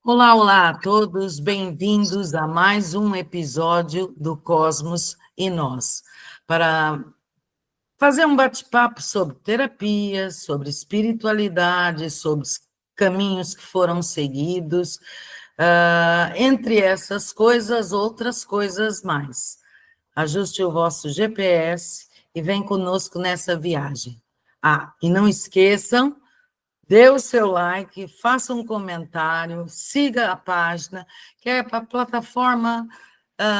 Olá, olá a todos, bem-vindos a mais um episódio do Cosmos e Nós, para fazer um bate-papo sobre terapia, sobre espiritualidade, sobre os caminhos que foram seguidos, entre essas coisas, outras coisas mais. Ajuste o vosso GPS e vem conosco nessa viagem. Ah, e não esqueçam, dê o seu like, faça um comentário, siga a página, que é para a plataforma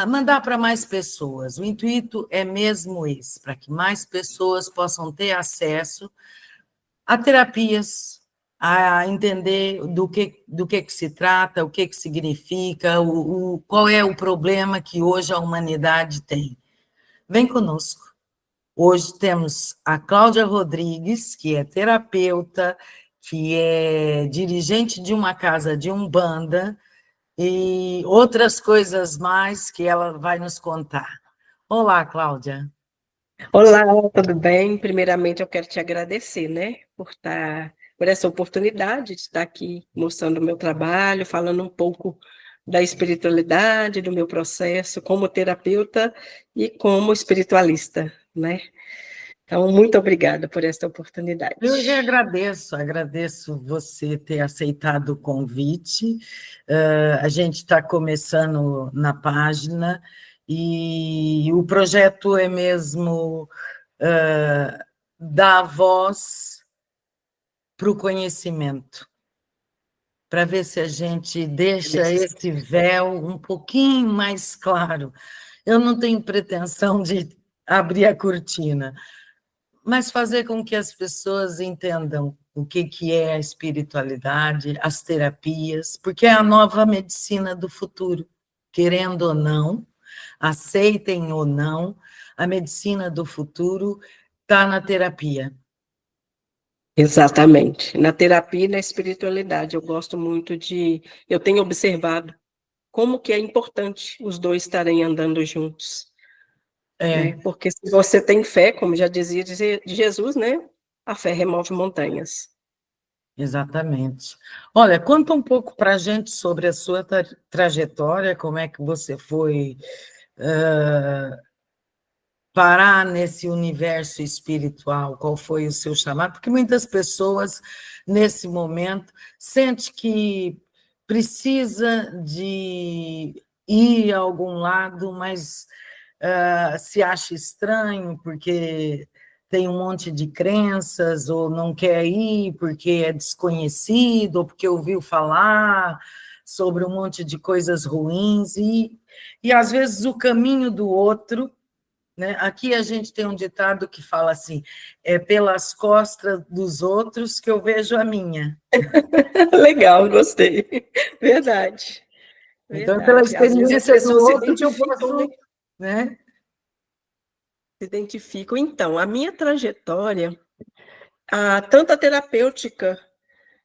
mandar para mais pessoas. O intuito é mesmo esse, para que mais pessoas possam ter acesso a terapias, a entender do que se trata, o que significa, qual é o problema que hoje a humanidade tem. Vem conosco. Hoje temos a Cláudia Rodrigues, que é terapeuta, que é dirigente de uma casa de Umbanda e outras coisas mais que ela vai nos contar. Olá, Cláudia. Olá, tudo bem? Primeiramente, eu quero te agradecer, né, por essa oportunidade de estar aqui mostrando o meu trabalho, falando um pouco da espiritualidade, do meu processo como terapeuta e como espiritualista, né? Então, muito obrigada por esta Eu que oportunidade. agradeço você ter aceitado o convite. A gente está começando na página e o projeto é mesmo dar voz para o conhecimento, para ver se a gente deixa esse véu um pouquinho mais claro. Eu não tenho pretensão de abrir a cortina, mas fazer com que as pessoas entendam o que é a espiritualidade, as terapias, porque é a nova medicina do futuro, querendo ou não, aceitem ou não, a medicina do futuro está na terapia. Exatamente. Na terapia e na espiritualidade, eu tenho observado como que é importante os dois estarem andando juntos. Né? É, Porque se você tem fé, como já dizia de Jesus, né? A fé remove montanhas. exatamente. Olha, conta um pouco para a gente sobre a sua trajetória, como é que você foi parar nesse universo espiritual, qual foi o seu chamado? Porque muitas pessoas, nesse momento, sente que precisa de ir a algum lado, mas se acha estranho porque tem um monte de crenças, ou não quer ir porque é desconhecido, ou porque ouviu falar sobre um monte de coisas ruins, e às vezes o caminho do outro, né? Aqui a gente tem um ditado que fala assim: é pelas costas dos outros que eu vejo a minha. Legal, gostei. Verdade, Então, é pela verdade. Às vezes as experiência do pessoas se outro que eu identificam, né? posso, né? Se identificam. Então, a minha trajetória, tanto a terapêutica,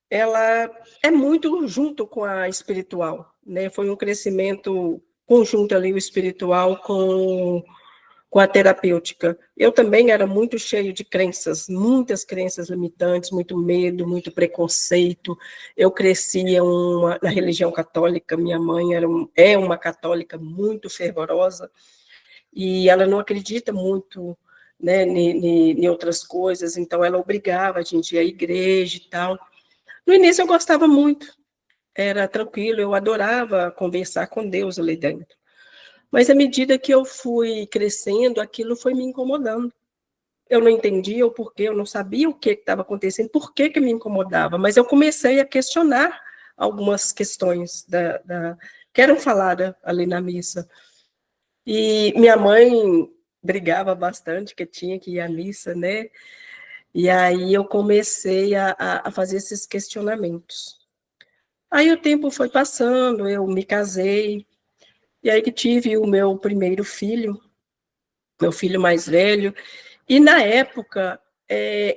ela é muito junto com a espiritual, né? Foi um crescimento conjunto ali, o espiritual com a terapêutica. Eu também era muito cheio de crenças, muitas crenças limitantes, muito medo, muito preconceito. Eu crescia na religião católica, minha mãe é uma católica muito fervorosa, e ela não acredita muito, né, em outras coisas, então ela obrigava a gente a ir à igreja e tal. No início eu gostava muito, era tranquilo, eu adorava conversar com Deus ali dentro. Mas à medida que eu fui crescendo, aquilo foi me incomodando. Eu não entendia o porquê, eu não sabia o que estava acontecendo, por que me incomodava, mas eu comecei a questionar algumas questões que eram faladas ali na missa. E minha mãe brigava bastante, que tinha que ir à missa, né? E aí eu comecei a fazer esses questionamentos. Aí o tempo foi passando, eu me casei, e aí que tive o meu primeiro filho, meu filho mais velho, e na época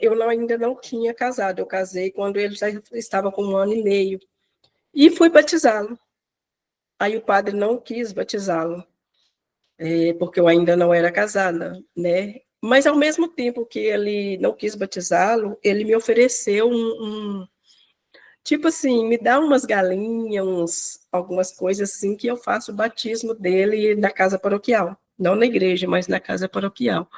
eu ainda não tinha casado, eu casei quando ele já estava com 1 ano e meio, e fui batizá-lo. Aí o padre não quis batizá-lo, porque eu ainda não era casada, né? Mas ao mesmo tempo que ele não quis batizá-lo, ele me ofereceu Tipo assim, me dá umas galinhas, algumas coisas assim, que eu faço o batismo dele na casa paroquial. Não na igreja, mas na casa paroquial.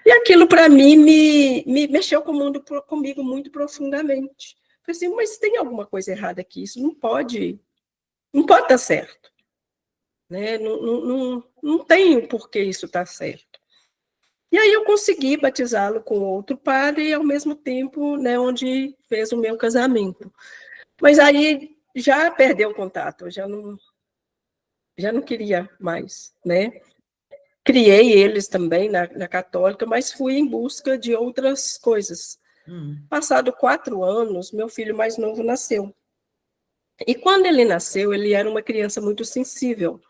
E aquilo, para mim, me mexeu com o mundo, comigo muito profundamente. Falei assim, mas tem alguma coisa errada aqui, isso não pode estar certo. Né? Não tem por que isso estar certo. E aí eu consegui batizá-lo com outro padre, e ao mesmo tempo, né, onde fez o meu casamento. Mas aí já perdeu o contato, já não queria mais, né? Criei eles também na católica, mas fui em busca de outras coisas. Passado 4 anos, meu filho mais novo nasceu. E quando ele nasceu, ele era uma criança muito sensível.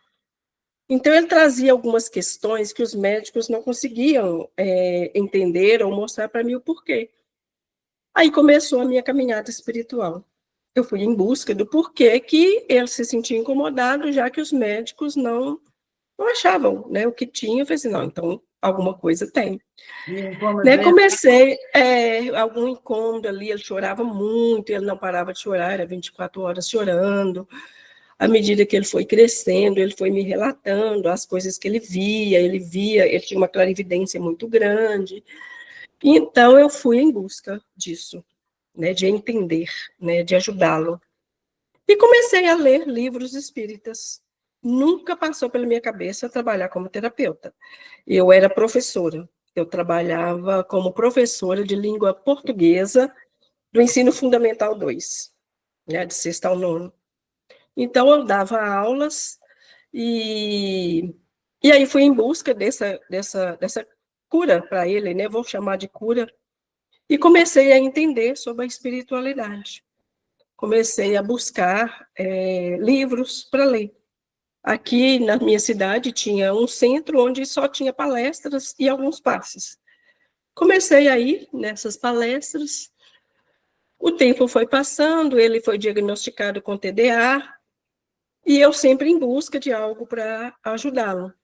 Então, ele trazia algumas questões que os médicos não conseguiam entender ou mostrar para mim o porquê. Aí começou a minha caminhada espiritual. Eu fui em busca do porquê que ele se sentia incomodado, já que os médicos não achavam, né, o que tinha. Eu falei assim, não, então alguma coisa tem. Né, comecei algum incômodo ali, ele chorava muito, ele não parava de chorar, era 24 horas chorando. À medida que ele foi crescendo, ele foi me relatando as coisas que ele via, ele tinha uma clarividência muito grande. Então, eu fui em busca disso, né, de entender, né, de ajudá-lo. E comecei a ler livros espíritas. Nunca passou pela minha cabeça trabalhar como terapeuta. Eu era professora. Eu trabalhava como professora de língua portuguesa do ensino fundamental 2, né, de sexta ao nono. Então, eu dava aulas e aí fui em busca dessa cura para ele, né? Vou chamar de cura, e comecei a entender sobre a espiritualidade. Comecei a buscar livros para ler. Aqui na minha cidade tinha um centro onde só tinha palestras e alguns passes. Comecei a ir nessas palestras, o tempo foi passando, ele foi diagnosticado com TDA, e eu sempre em busca de algo para ajudá-lo.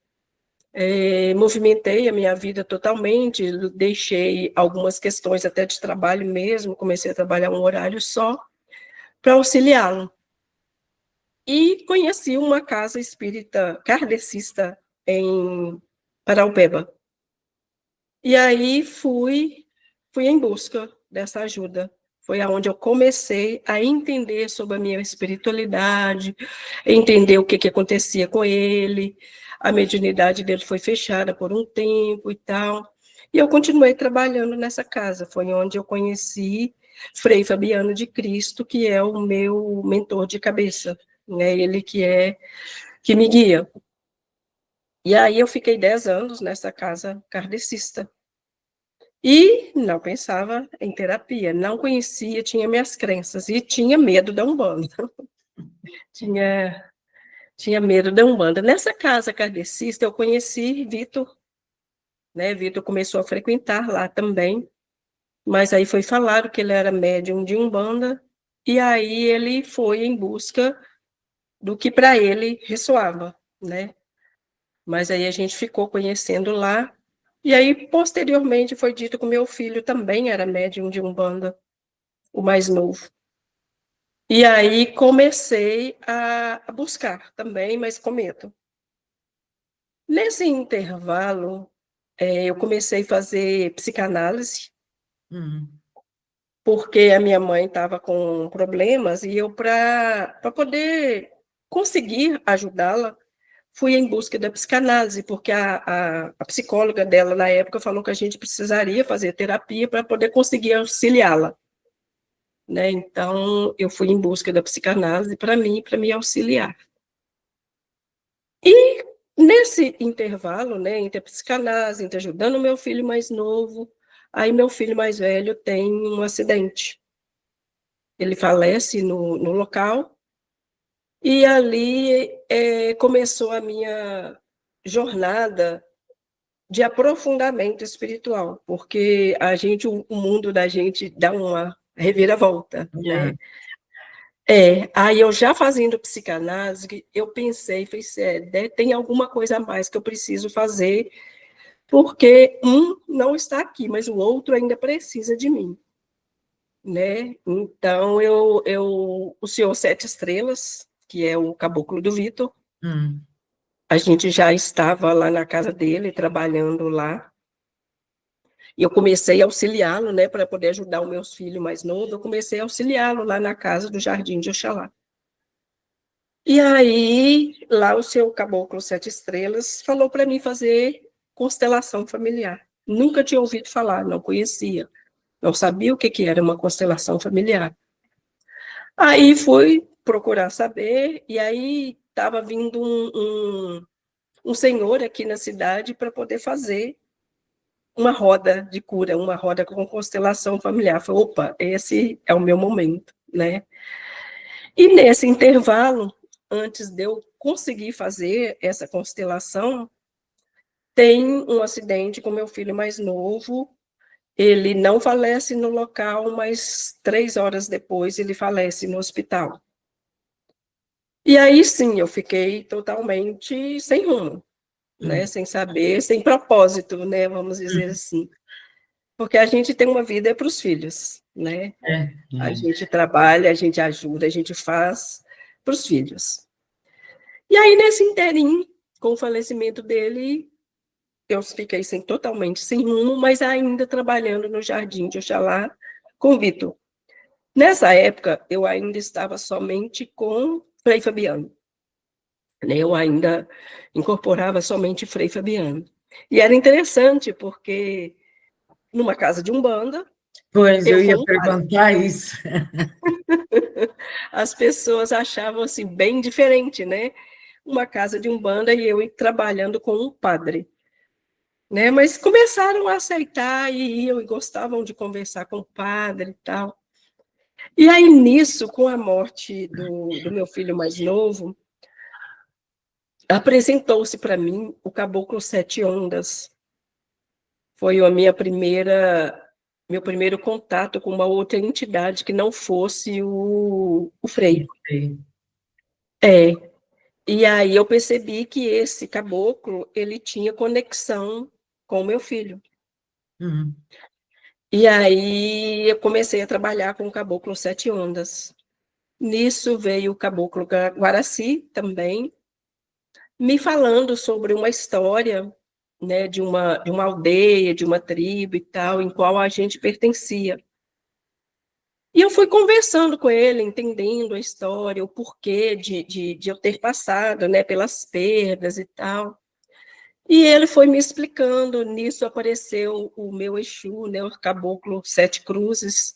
Movimentei a minha vida totalmente, deixei algumas questões até de trabalho mesmo, comecei a trabalhar um horário só para auxiliá-lo. E conheci uma casa espírita kardecista em Paraupeba. E aí fui em busca dessa ajuda. Foi aonde eu comecei a entender sobre a minha espiritualidade, entender o que acontecia com ele. A mediunidade dele foi fechada por um tempo e tal. E eu continuei trabalhando nessa casa. Foi onde eu conheci Frei Fabiano de Cristo, que é o meu mentor de cabeça, né? Ele que me guia. E aí eu fiquei 10 anos nessa casa kardecista. E não pensava em terapia, não conhecia, tinha minhas crenças e tinha medo da Umbanda. Tinha medo da Umbanda. Nessa casa kardecista eu conheci Vitor, né? Vitor começou a frequentar lá também, mas aí foi falado que ele era médium de Umbanda, e aí ele foi em busca do que para ele ressoava, né? Mas aí a gente ficou conhecendo lá, e aí posteriormente foi dito que o meu filho também era médium de Umbanda, o mais novo. E aí comecei a buscar também, mas com medo. Nesse intervalo, eu comecei a fazer psicanálise, porque a minha mãe estava com problemas, e eu, para poder conseguir ajudá-la, fui em busca da psicanálise, porque a psicóloga dela, na época, falou que a gente precisaria fazer terapia para poder conseguir auxiliá-la. Né? Então, eu fui em busca da psicanálise para mim, para me auxiliar. E nesse intervalo, né, entre a psicanálise, entre ajudando o meu filho mais novo, aí meu filho mais velho tem um acidente. Ele falece no local, e ali começou a minha jornada de aprofundamento espiritual, porque o mundo da gente dá uma reviravolta, né? Aí eu já fazendo psicanálise, eu pensei, falei, tem alguma coisa a mais que eu preciso fazer, porque um não está aqui, mas o outro ainda precisa de mim. né? Então, o senhor Sete Estrelas, que é o caboclo do Vitor, a gente já estava lá na casa dele, trabalhando lá, e eu comecei a auxiliá-lo, né, para poder ajudar os meus filhos mais novos, eu comecei a auxiliá-lo lá na casa do Jardim de Oxalá. E aí, lá o seu caboclo Sete Estrelas falou para mim fazer constelação familiar. Nunca tinha ouvido falar, não conhecia, não sabia o que era uma constelação familiar. Aí fui procurar saber, e aí estava vindo um senhor aqui na cidade para poder fazer uma roda de cura, uma roda com constelação familiar. Falei, opa, esse é o meu momento, né? E nesse intervalo, antes de eu conseguir fazer essa constelação, tem um acidente com meu filho mais novo. Ele não falece no local, mas 3 horas depois ele falece no hospital. E aí sim, eu fiquei totalmente sem rumo, né? Sem saber, sem propósito, né? Vamos dizer assim. Porque a gente tem uma vida para os filhos, né? A gente trabalha, a gente ajuda, a gente faz para os filhos. E aí, nesse interim, com o falecimento dele, eu fiquei totalmente sem rumo, mas ainda trabalhando no Jardim de Oxalá com o Vitor. Nessa época, eu ainda estava somente com Frei Fabiano. Eu ainda incorporava somente Frei Fabiano. E era interessante, porque numa casa de umbanda, Pois, eu eu ia com um padre. perguntar isso. As pessoas achavam assim, bem diferente, né? Uma casa de umbanda e eu trabalhando com um padre. Né? Mas começaram a aceitar e iam e gostavam de conversar com o padre e tal. E aí, nisso, com a morte do meu filho mais novo, apresentou-se para mim o Caboclo Sete Ondas. Foi meu primeiro contato com uma outra entidade que não fosse o Frei. É. E aí eu percebi que esse caboclo, ele tinha conexão com o meu filho. E aí eu comecei a trabalhar com o Caboclo Sete Ondas. Nisso veio o Caboclo Guaraci também, me falando sobre uma história, né, de uma aldeia, de uma tribo e tal, em qual a gente pertencia. E eu fui conversando com ele, entendendo a história, o porquê de eu ter passado, né, pelas perdas e tal. E ele foi me explicando, nisso apareceu o meu Exu, né, o Caboclo Sete Cruzes,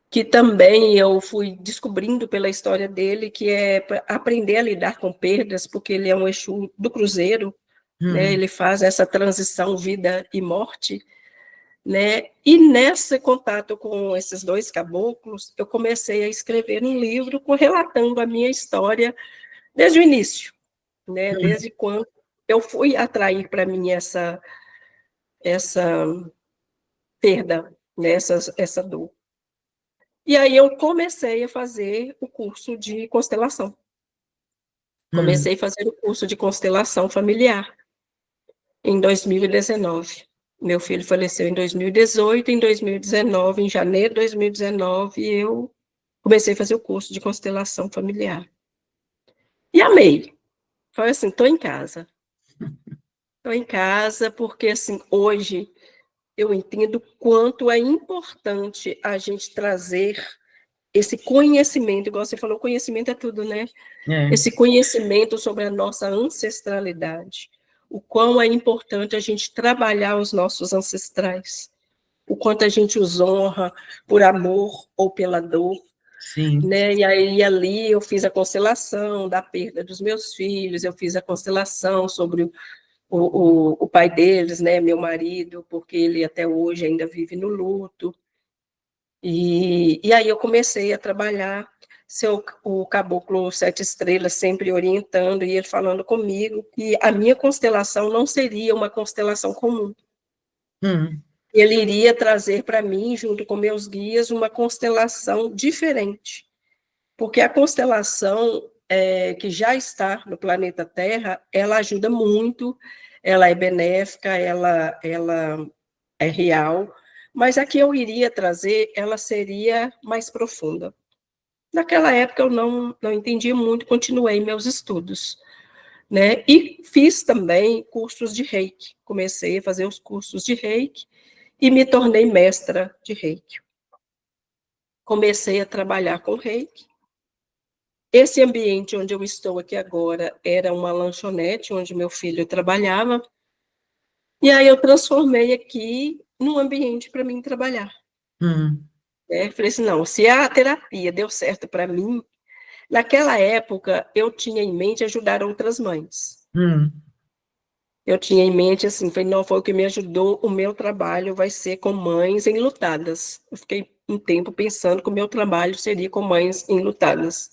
que também eu fui descobrindo pela história dele, que é aprender a lidar com perdas, porque ele é um Exu do cruzeiro, né? Ele faz essa transição vida e morte, né? E nesse contato com esses dois caboclos, eu comecei a escrever um livro relatando a minha história desde o início, né? Desde quando eu fui atrair para mim essa perda, né? essa dor. E aí eu comecei a fazer o curso de constelação. Comecei a fazer o curso de constelação familiar em 2019. Meu filho faleceu em 2018, em 2019, em janeiro de 2019, eu comecei a fazer o curso de constelação familiar. E amei. Foi assim, estou em casa. Estou em casa porque, assim, hoje eu entendo quanto é importante a gente trazer esse conhecimento, igual você falou, conhecimento é tudo, né? Esse conhecimento sobre a nossa ancestralidade, o quão é importante a gente trabalhar os nossos ancestrais, o quanto a gente os honra por amor ou pela dor, Sim. né? E aí ali eu fiz a constelação da perda dos meus filhos, eu fiz a constelação sobre o pai deles, né? Meu marido, porque ele até hoje ainda vive no luto. E aí eu comecei a trabalhar o Caboclo Sete Estrelas, sempre orientando, e ele falando comigo que a minha constelação não seria uma constelação comum. Ele iria trazer para mim, junto com meus guias, uma constelação diferente. Porque a constelação que já está no planeta Terra, ela ajuda muito, ela é benéfica, ela é real, Mas a que eu iria trazer, ela seria mais profunda. Naquela época eu não entendi muito, continuei meus estudos, né? E fiz também cursos de Reiki. Comecei a fazer os cursos de Reiki e me tornei mestra de Reiki. Comecei a trabalhar com Reiki. Esse ambiente onde eu estou aqui agora era uma lanchonete onde meu filho trabalhava. E aí eu transformei aqui num ambiente para mim trabalhar. Falei assim, não, se a terapia deu certo para mim, naquela época eu tinha em mente ajudar outras mães. Eu tinha em mente assim, falei, não, foi o que me ajudou, o meu trabalho vai ser com mães enlutadas. Eu fiquei um tempo pensando que o meu trabalho seria com mães enlutadas.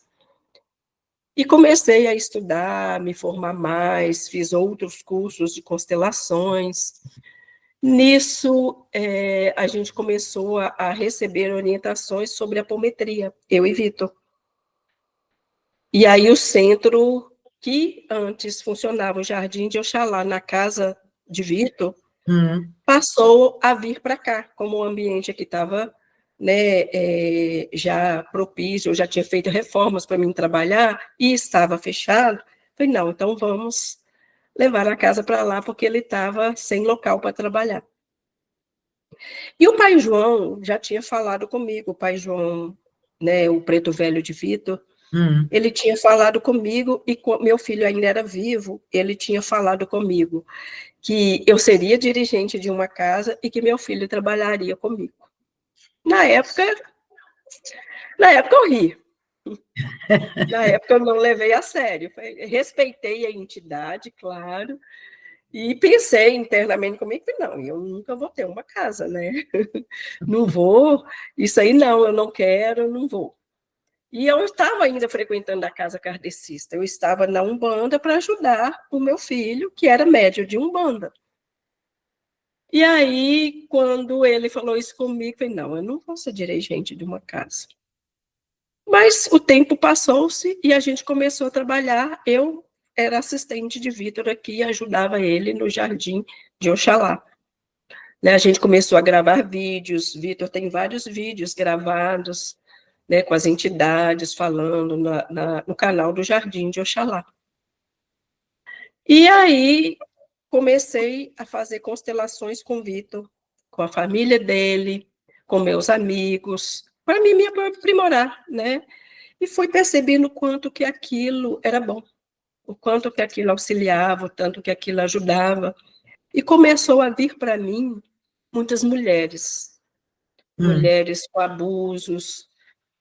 E comecei a estudar, me formar mais, fiz outros cursos de constelações. Nisso, a gente começou a receber orientações sobre apometria, eu e Vitor. E aí o centro, que antes funcionava o Jardim de Oxalá, na casa de Vitor, passou a vir para cá, como o ambiente aqui estava, né, já propício, eu já tinha feito reformas para mim trabalhar, e estava fechado. Falei, não, então vamos levar a casa para lá, porque ele estava sem local para trabalhar. E o pai João já tinha falado comigo, o pai João, né, o preto velho de Vitor, ele tinha falado comigo, e meu filho ainda era vivo, ele tinha falado comigo que eu seria dirigente de uma casa e que meu filho trabalharia comigo. Na época eu ri. Na época eu não levei a sério. Respeitei a entidade, claro, e pensei internamente comigo que não, eu nunca vou ter uma casa, né? Não vou, isso aí não, eu não quero, não vou. E eu estava ainda frequentando a casa kardecista, eu estava na Umbanda para ajudar o meu filho, que era médio de Umbanda. E aí, quando ele falou isso comigo, eu falei, não, eu não vou ser dirigente de uma casa. Mas o tempo passou-se e a gente começou a trabalhar. Eu era assistente de Vitor aqui e ajudava ele no Jardim de Oxalá. Né, a gente começou a gravar vídeos, Vitor tem vários vídeos gravados, né, com as entidades falando no canal do Jardim de Oxalá. E aí comecei a fazer constelações com Vitor, com a família dele, com meus amigos, para mim me aprimorar, né? E fui percebendo o quanto que aquilo era bom, o quanto que aquilo auxiliava, o tanto que aquilo ajudava. E começou a vir para mim muitas mulheres, mulheres com abusos,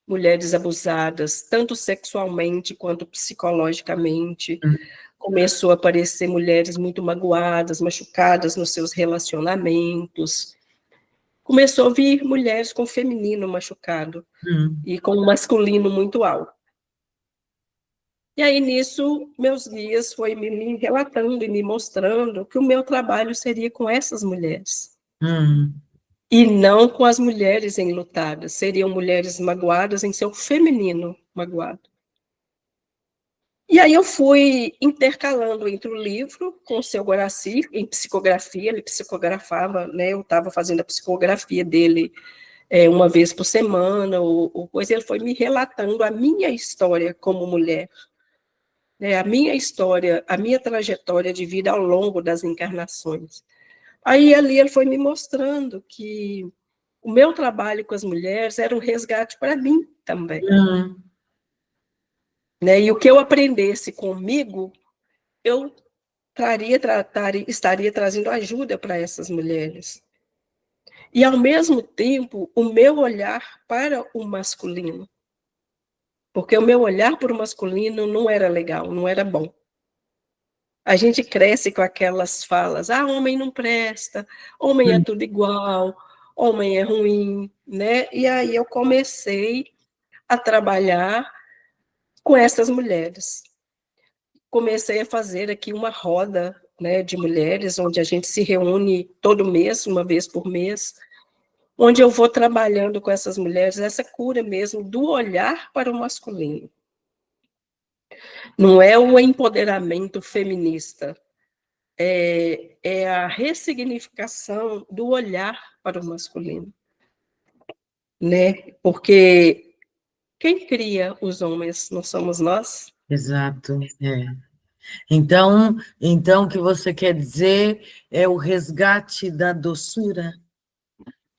mulheres abusadas, tanto sexualmente quanto psicologicamente. Começou a aparecer mulheres muito magoadas, machucadas nos seus relacionamentos. Começou a vir mulheres com feminino machucado e com masculino muito alto. E aí, nisso, meus guias foi me relatando e me mostrando que o meu trabalho seria com essas mulheres. E não com as mulheres enlutadas. Seriam mulheres magoadas em seu feminino magoado. E aí eu fui intercalando entre o livro com o seu Guaraci, em psicografia, ele psicografava, né? Eu estava fazendo a psicografia dele uma vez por semana, ou coisa, ele foi me relatando a minha história como mulher, né? A minha história, a minha trajetória de vida ao longo das encarnações. Aí ali ele foi me mostrando que o meu trabalho com as mulheres era um resgate para mim também. Né? E o que eu aprendesse comigo, eu estaria trazendo ajuda para essas mulheres. E, ao mesmo tempo, o meu olhar para o masculino. Porque o meu olhar para o masculino não era legal, não era bom. A gente cresce com aquelas falas, homem não presta, homem é tudo igual, homem é ruim, né? E aí eu comecei a trabalhar com essas mulheres. Comecei a fazer aqui uma roda, né, de mulheres, onde a gente se reúne todo mês, uma vez por mês, onde eu vou trabalhando com essas mulheres essa cura mesmo do olhar para o masculino. Não é o empoderamento feminista, é a ressignificação do olhar para o masculino, né? Porque quem cria os homens não somos nós? Exato, é. Então, o que você quer dizer é o resgate da doçura?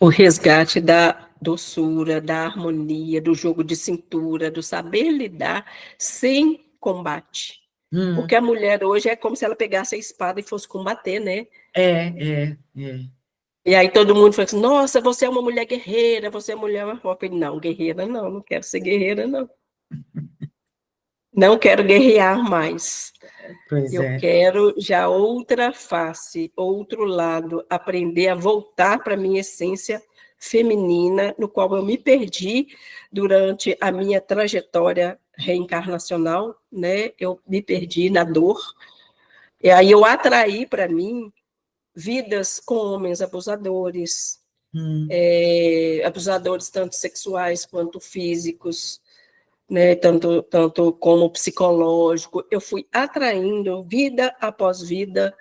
O resgate da doçura, da harmonia, do jogo de cintura, do saber lidar sem combate. Hum, Porque a mulher hoje é como se ela pegasse a espada e fosse combater, né? é. E aí todo mundo fala assim, nossa, você é uma mulher guerreira, você é mulher mais forte. Não, guerreira não, não quero ser guerreira, não. Não quero guerrear mais. Pois Eu é. quero já outra face, outro lado, aprender a voltar para a minha essência feminina, no qual eu me perdi durante a minha trajetória reencarnacional, né? Eu me perdi na dor, e aí eu atraí para mim vidas com homens abusadores, abusadores tanto sexuais quanto físicos, né, tanto como psicológico. Eu fui atraindo vida após vida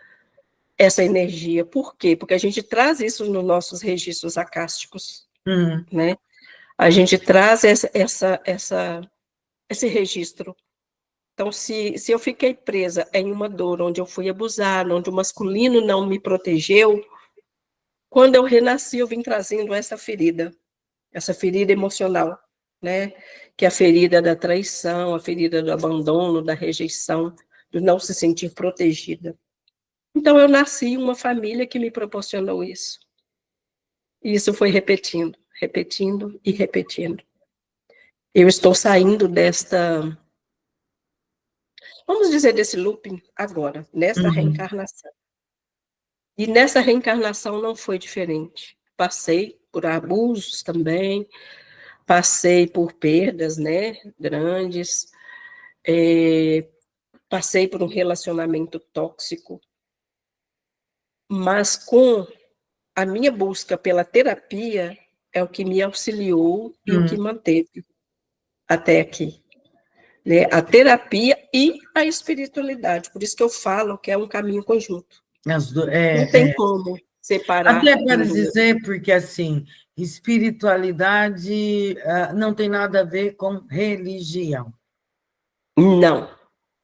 essa energia. Por quê? Porque a gente traz isso nos nossos registros acásticos, Hum, né? A gente traz esse registro. Então, se eu fiquei presa em uma dor onde eu fui abusada, onde o masculino não me protegeu, quando eu renasci, eu vim trazendo essa ferida emocional, né? Que é a ferida da traição, a ferida do abandono, da rejeição, do não se sentir protegida. Então, eu nasci em uma família que me proporcionou isso. E isso foi repetindo, repetindo e repetindo. Eu estou saindo vamos dizer, desse looping agora, nesta uhum, reencarnação. E nessa reencarnação não foi diferente. Passei por abusos também, passei por perdas, né, grandes, passei por um relacionamento tóxico, mas com a minha busca pela terapia é o que me auxiliou e o que hum. manteve até aqui, né? A terapia e a espiritualidade, por isso que eu falo que é um caminho conjunto. Não tem É. como separar Até para um do outro. dizer, porque assim, espiritualidade não tem nada a ver com religião, Não,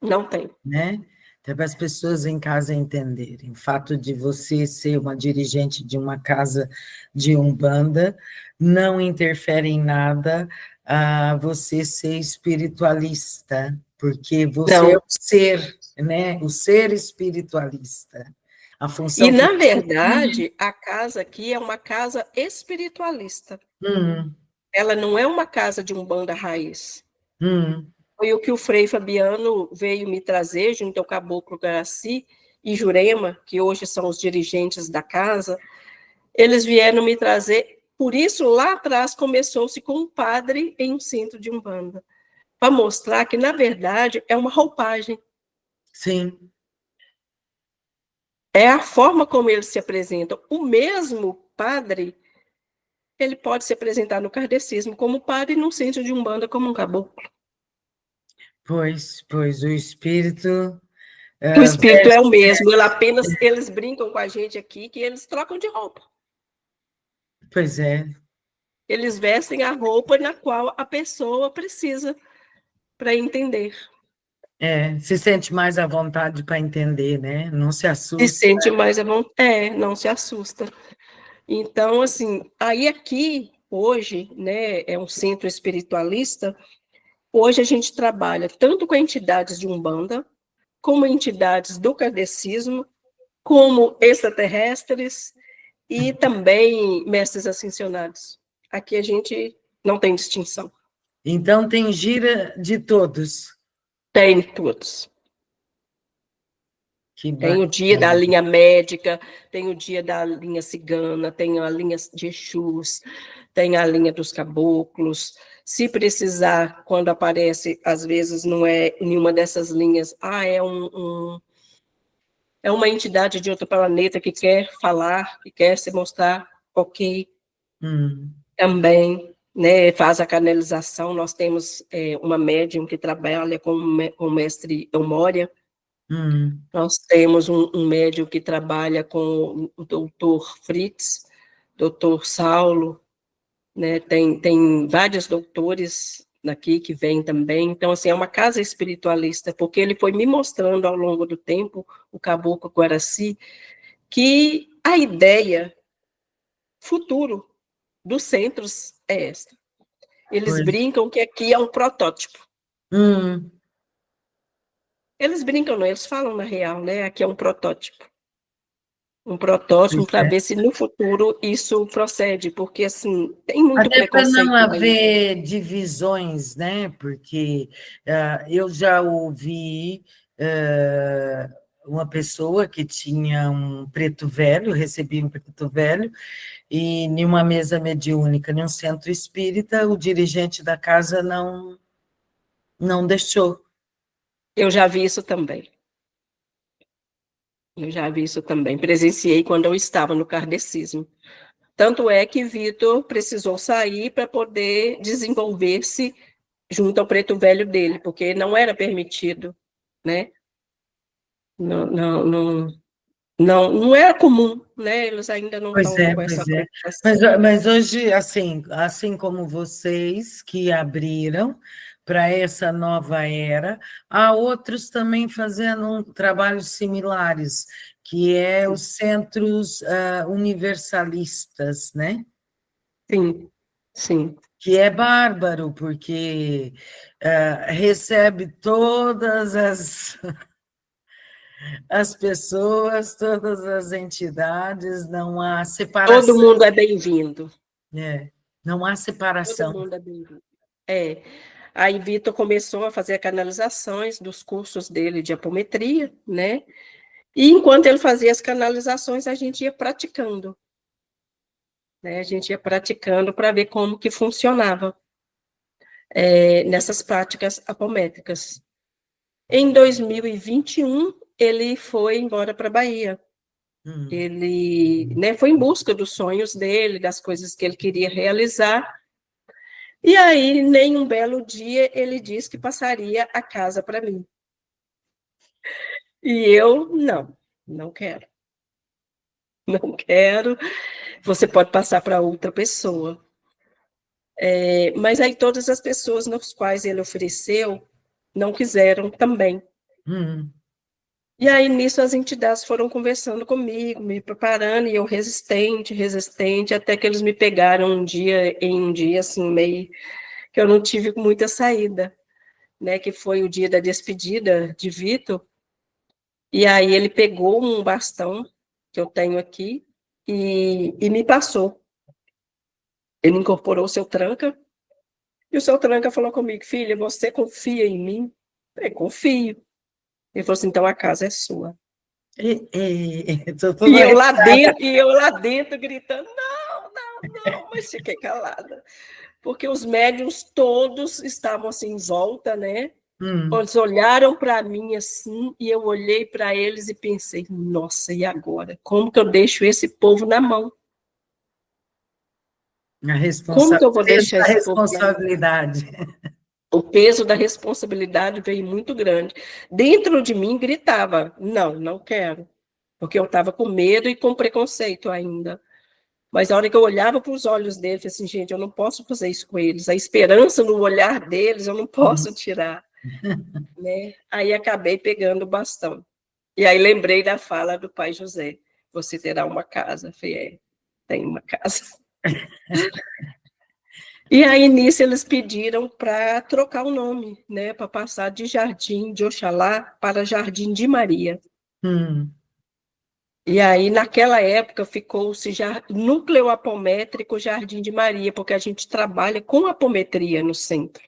não tem. né? Até para as pessoas em casa entenderem. O fato de você ser uma dirigente de uma casa de Umbanda não interfere em nada a você ser espiritualista, porque você é Não. o ser, né? O ser espiritualista. A E, função que na você tem. verdade, a casa aqui é uma casa espiritualista. Hum, Ela não é uma casa de Umbanda raiz. hum. Foi o que o Frei Fabiano veio me trazer, junto ao Caboclo Garaci e Jurema, que hoje são os dirigentes da casa. Eles vieram me trazer, por isso lá atrás começou-se com um padre em um centro de Umbanda, para mostrar que, na verdade, é uma roupagem. Sim, É a forma como eles se apresentam. O mesmo padre, ele pode se apresentar no kardecismo como padre e no centro de Umbanda como um caboclo. pois o espírito O espírito é o veste, mesmo, eles brincam com a gente aqui que eles trocam de roupa. pois é, Eles vestem a roupa na qual a pessoa precisa para entender. se sente mais à vontade para entender, né? Não se Se assusta. sente mais à vontade, não se assusta. Então, assim, aí aqui, hoje, né, é um centro espiritualista, hoje a gente trabalha tanto com entidades de Umbanda, como entidades do kardecismo, como extraterrestres e também mestres ascensionados. Aqui a gente não tem distinção. Então, tem gira de todos. Tem todos. Que Tem o dia da bacana. linha médica, tem o dia da linha cigana, tem a linha de Exus, tem a linha dos caboclos. Se precisar, quando aparece, às vezes não é nenhuma dessas linhas, é uma entidade de outro planeta que quer falar, que quer se mostrar, ok, Hum, também, né, faz a canalização. Nós temos uma médium que trabalha com o mestre Eumória, Nós temos um médium que trabalha com o doutor Fritz, doutor Saulo, né? Tem vários doutores aqui que vêm também. Então, assim, é uma casa espiritualista, porque ele foi me mostrando ao longo do tempo, o Caboclo Guaraci, que a ideia futuro dos centros é esta. Eles Pois. brincam que aqui é um protótipo. Hum, Eles brincam, não, eles falam na real, né? Aqui é um protótipo. Um protótipo pois para é. ver se no futuro isso procede, porque, assim, tem muito Até para não preconceito ainda. haver divisões, né? Porque eu já ouvi uma pessoa que tinha um preto velho, recebia um preto velho, e em uma mesa mediúnica, em um centro espírita, o dirigente da casa não deixou. Eu já vi isso também. Eu já vi isso também. Presenciei quando eu estava no kardecismo. Tanto é que Vitor precisou sair para poder desenvolver-se junto ao preto velho dele, porque não era permitido, né? Não, não, não era comum, né? Eles ainda não Pois estão é, com essa pois é. Mas, aceitação. mas hoje, assim como vocês que abriram para essa nova era, há outros também fazendo trabalhos similares, que é os centros universalistas, né? Sim, sim. Que é bárbaro, porque recebe todas as pessoas, todas as entidades, não há Todo separação, mundo é bem-vindo. né? Não há Todo separação. mundo é bem-vindo. É. Aí Vitor começou a fazer canalizações dos cursos dele de apometria, né? E enquanto ele fazia as canalizações, a gente ia praticando, né? A gente ia praticando para ver como que funcionava nessas práticas apométricas. Em 2021, ele foi embora para a Bahia. Hum, Ele, né, foi em busca dos sonhos dele, das coisas que ele queria realizar. E aí, nem um belo dia, ele disse que passaria a casa para mim. E eu, não quero. Não quero. Você pode passar para outra pessoa. Mas aí todas as pessoas nos quais ele ofereceu não quiseram também. hum, E aí, nisso, as entidades foram conversando comigo, me preparando, e eu resistente, resistente, até que eles me pegaram em um dia, assim, meio que eu não tive muita saída, né, que foi o dia da despedida de Vitor, e aí ele pegou um bastão que eu tenho aqui e me passou. Ele incorporou o seu tranca, e o seu tranca falou comigo, filha, você confia em mim? Eu falei, confio. Ele falou assim, então a casa é sua. estou toda E eu lá dentro gritando, não, mas fiquei calada. Porque os médiuns todos estavam assim em volta, né? hum, Eles olharam para mim assim, e eu olhei para eles e pensei, nossa, e agora? Como que eu deixo esse povo na mão? a Como que eu vou peso deixar da esse povo na mão? responsabilidade. O peso da responsabilidade veio muito grande. Dentro de mim gritava, não quero. Porque eu estava com medo e com preconceito ainda. Mas a hora que eu olhava para os olhos deles, eu falei assim, gente, eu não posso fazer isso com eles. A esperança no olhar deles, eu não posso tirar. Né? Aí acabei pegando o bastão. E aí lembrei da fala do pai José, você terá uma casa. Eu falei, tem uma casa. E aí, nisso, eles pediram para trocar o nome, né, para passar de Jardim de Oxalá para Jardim de Maria. Hum, E aí, naquela época, ficou-se núcleo apométrico Jardim de Maria, porque a gente trabalha com apometria no centro.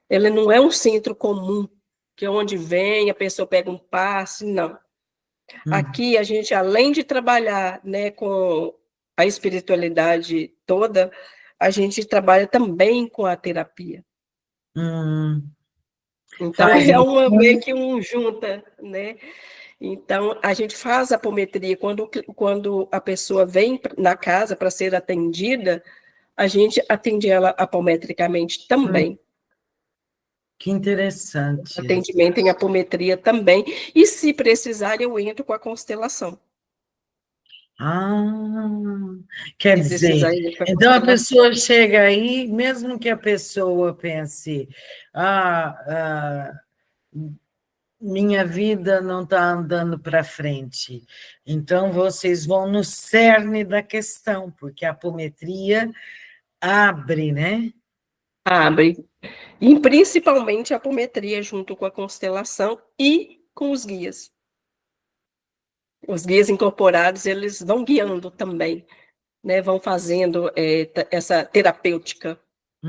Ele não é um centro comum, que é onde vem, a pessoa pega um passe, não. hum, Aqui, a gente, além de trabalhar, né, com a espiritualidade toda, a gente trabalha também com a terapia. hum. Então, Faz é um meio que um junta, né? Então, a gente faz a apometria quando a pessoa vem na casa para ser atendida, a gente atende ela apometricamente hum, também. Que interessante. Atendimento em apometria também. E, se precisar, eu entro com a constelação. Ah, quer Se dizer, precisar, eu entro com a então a constelação. pessoa chega aí, mesmo que a pessoa pense, minha vida não está andando para frente. Então, vocês vão no cerne da questão, porque a apometria abre, né? Abre. E principalmente a apometria junto com a constelação e com os guias. Os guias incorporados, eles vão guiando também, né? Vão fazendo essa terapêutica.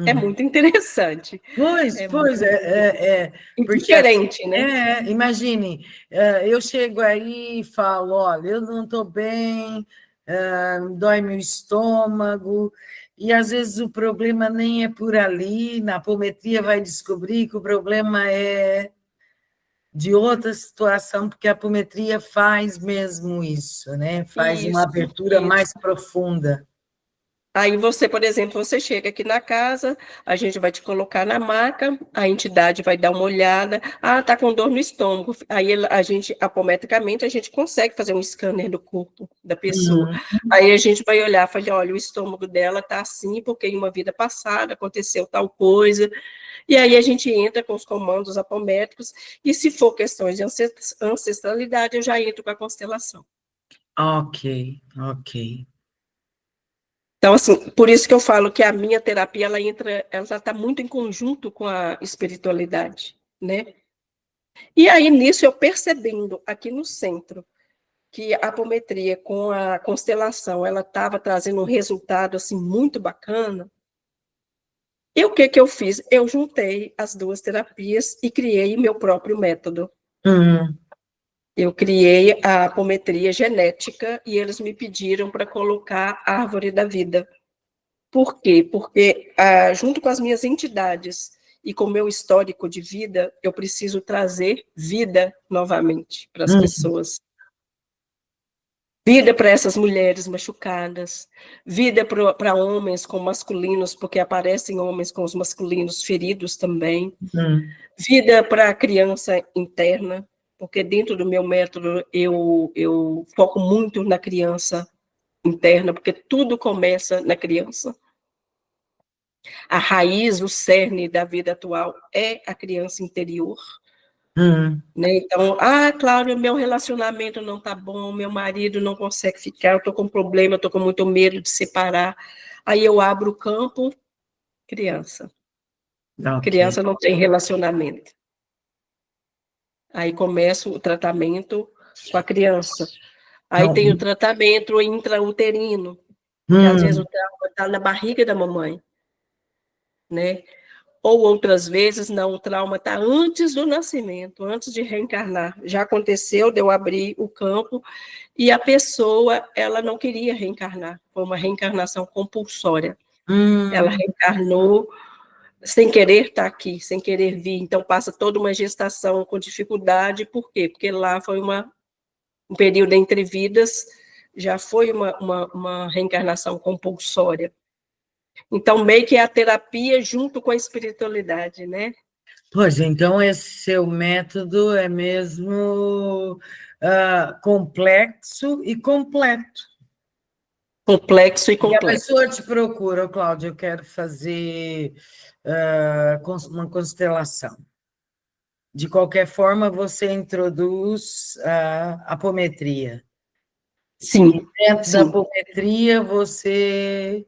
É Uhum. muito interessante. Pois, É pois, muito porque assim, diferente, né? imagine, eu chego aí e falo, olha, eu não estou bem, dói meu estômago, e às vezes o problema nem é por ali, na apometria vai descobrir que o problema é de outra situação, porque a apometria faz mesmo isso, né? Faz uma Isso, abertura isso. mais profunda. Aí você, por exemplo, você chega aqui na casa, a gente vai te colocar na maca, a entidade vai dar uma olhada, tá com dor no estômago. Aí a gente, apometricamente, a gente consegue fazer um scanner do corpo da pessoa. Uhum. Aí a gente vai olhar, fala, olha, o estômago dela tá assim, porque em uma vida passada aconteceu tal coisa. E aí a gente entra com os comandos apométricos, e se for questões de ancestralidade, eu já entro com a constelação. Ok, ok. Então, assim, por isso que eu falo que a minha terapia, ela está muito em conjunto com a espiritualidade, né? E aí, nisso, eu percebendo aqui no centro que a apometria com a constelação, ela estava trazendo um resultado, assim, muito bacana, e o que eu fiz? Eu juntei as duas terapias e criei meu próprio método. Uhum. Eu criei a apometria genética e eles me pediram para colocar a árvore da vida. Por quê? Porque, junto com as minhas entidades e com o meu histórico de vida, eu preciso trazer vida novamente para as Uhum. pessoas. Vida para essas mulheres machucadas, vida para homens com masculinos, porque aparecem homens com os masculinos feridos também, Uhum. vida para a criança interna, porque dentro do meu método eu foco muito na criança interna, porque tudo começa na criança. A raiz, o cerne da vida atual é a criança interior. Uhum. Né? Então, Cláudia, meu relacionamento não está bom, meu marido não consegue ficar, eu estou com problema, estou com muito medo de separar. Aí eu abro o campo, criança. Ok. Criança não tem relacionamento. Aí começo o tratamento com a criança. Aí tem o Então, tratamento intrauterino, que às vezes o hum, trauma está na barriga da mamãe, né? Ou outras vezes, não, o trauma está antes do nascimento, antes de reencarnar. Já aconteceu de eu abrir o campo e a pessoa, ela não queria reencarnar, foi uma reencarnação compulsória. Ela hum, reencarnou sem querer estar aqui, sem querer vir, então passa toda uma gestação com dificuldade, por quê? Porque lá foi um período entre vidas, já foi uma reencarnação compulsória. Então, meio que é a terapia junto com a espiritualidade, né? pois então esse seu método é mesmo complexo e completo. Complexo e E a completo. pessoa te procura, "Ô, Cláudia, eu quero fazer uma constelação. De qualquer forma, você introduz a apometria. E Sim, dentro da sim. apometria, você,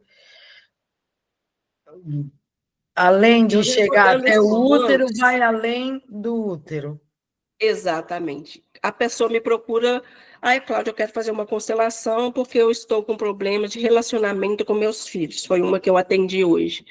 além de Eu já estou chegar dando até os o útero, comandos. vai além do útero. Exatamente. A pessoa me procura, Cláudia, eu quero fazer uma constelação porque eu estou com problema de relacionamento com meus filhos. Foi uma que eu atendi hoje.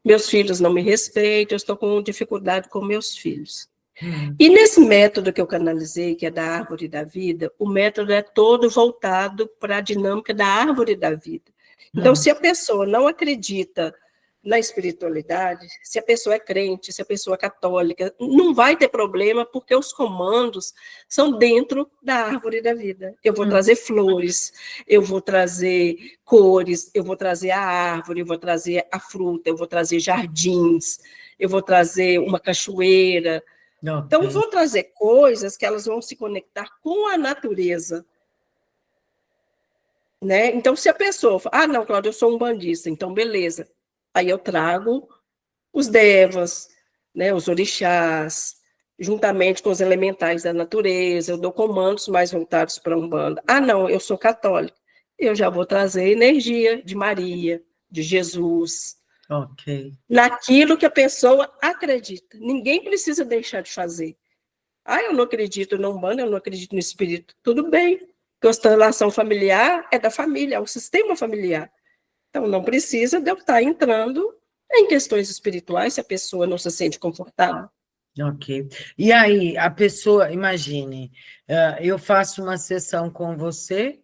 Meus filhos não me respeitam, eu estou com dificuldade com meus filhos. Hum, E nesse método que eu canalizei, que é da árvore da vida, o método é todo voltado para a dinâmica da árvore da vida. Então, hum, se a pessoa não acredita na espiritualidade, se a pessoa é crente, se a pessoa é católica, não vai ter problema, porque os comandos são dentro da árvore da vida. Eu vou hum, trazer flores, eu vou trazer cores, eu vou trazer a árvore, eu vou trazer a fruta, eu vou trazer jardins, eu vou trazer uma cachoeira. Então, eu Ok, vou trazer coisas que elas vão se conectar com a natureza, né? Então, se a pessoa fala, ah, não, Cláudia, eu sou um bandista, então beleza. Aí eu trago os devas, né, os orixás, juntamente com os elementais da natureza, eu dou comandos mais voltados para a Umbanda. Ah, não, eu sou católica. Eu já vou trazer energia de Maria, de Jesus, ok. naquilo que a pessoa acredita. Ninguém precisa deixar de fazer. Ah, eu não acredito na Umbanda, eu não acredito no espírito. Tudo bem, constelação familiar é da família, é o sistema familiar. Então, não precisa de eu estar entrando em questões espirituais se a pessoa não se sente confortável. Ok. E aí, a pessoa, imagine, eu faço uma sessão com você,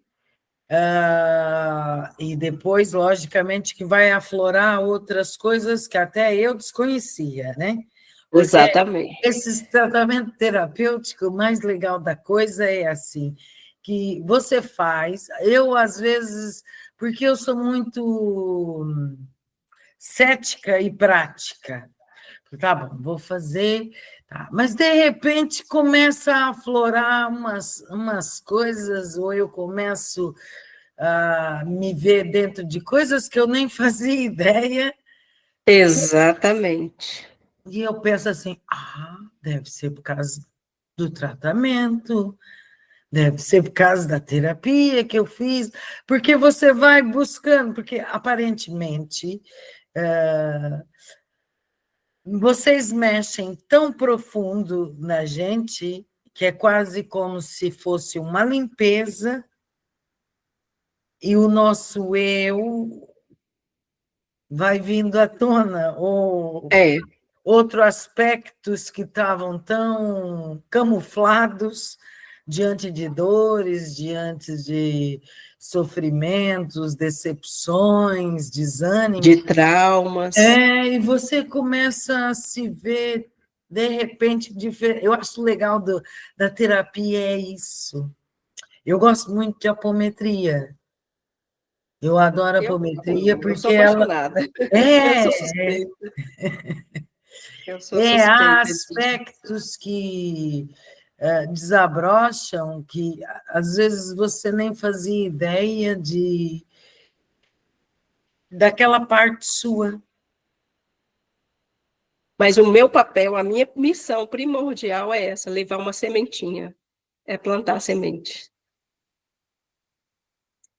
e depois, logicamente, que vai aflorar outras coisas que até eu desconhecia, né? Porque Exatamente. esse tratamento terapêutico, o mais legal da coisa é assim, que você faz, eu às vezes, porque eu sou muito cética e prática, tá bom, vou fazer, tá. Mas de repente começa a aflorar umas coisas, ou eu começo a me ver dentro de coisas que eu nem fazia ideia, Exatamente. e eu penso assim, deve ser por causa do tratamento, deve ser por causa da terapia que eu fiz, porque você vai buscando, porque aparentemente vocês mexem tão profundo na gente que é quase como se fosse uma limpeza e o nosso eu vai vindo à tona, ou É, outros aspectos que estavam tão camuflados diante de dores, diante de sofrimentos, decepções, desânimo. de traumas. E você começa a se ver, de repente, diferente. Eu acho legal da terapia é isso. Eu gosto muito de apometria. Eu adoro Eu apometria amo, eu sou porque ela apaixonada. Eu é, sou suspeita. Eu sou há suspeita disso. aspectos que desabrocham que às vezes você nem fazia ideia daquela parte sua. Mas o meu papel, a minha missão primordial é essa, levar uma sementinha, é plantar semente.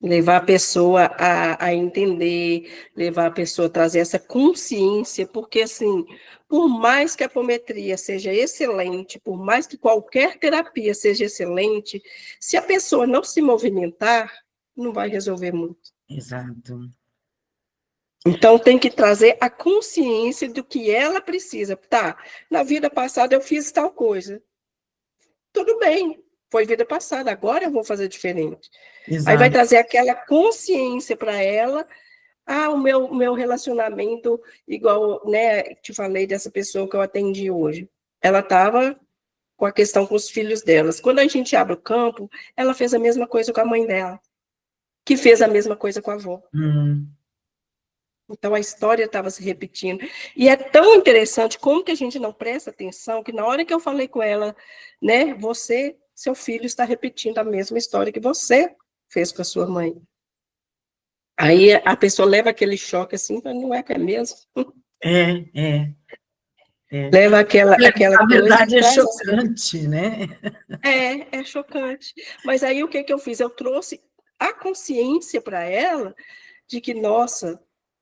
Levar a pessoa a entender, levar a pessoa a trazer essa consciência, porque, assim, por mais que a apometria seja excelente, por mais que qualquer terapia seja excelente, se a pessoa não se movimentar, não vai resolver muito. Exato. Então, tem que trazer a consciência do que ela precisa. Tá, na vida passada eu fiz tal coisa. Tudo bem, foi vida passada, agora eu vou fazer diferente. Aí vai Exato. trazer aquela consciência para ela. Ah, o meu relacionamento, igual, né, te falei dessa pessoa que eu atendi hoje. Ela estava com a questão com os filhos delas. Quando a gente abre o campo, ela fez a mesma coisa com a mãe dela, que fez a mesma coisa com a avó. Hum. Então a história estava se repetindo. E é tão interessante como que a gente não presta atenção que na hora que eu falei com ela, né, você, seu filho está repetindo a mesma história que você fez com a sua mãe. Aí a pessoa leva aquele choque assim, não é que é mesmo? É, é, é. Leva aquela A coisa e verdade é traz assim. chocante, né? É chocante. Mas aí o que que eu fiz? Eu trouxe a consciência para ela de que, nossa,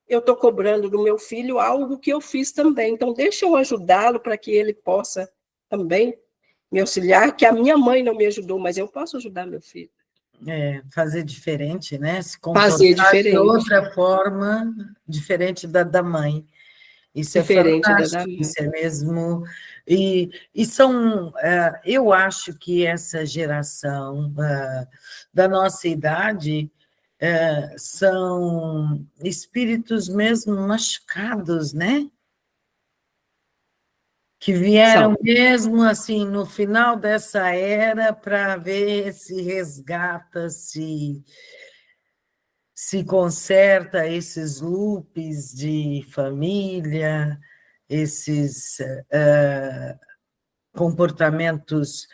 eu estou cobrando do meu filho algo que eu fiz também. Então, deixa eu ajudá-lo para que ele possa também me auxiliar, que a minha mãe não me ajudou, mas eu posso ajudar meu filho. Fazer diferente, né? Se Fazer comportar de diferente, outra forma, diferente da mãe. Isso é diferente da fantástico, mãe. isso é mesmo. E são, eu acho que essa geração da nossa idade são espíritos mesmo machucados, né? Que vieram São. mesmo assim no final dessa era para ver se resgata, se conserta esses loops de família, esses comportamentos,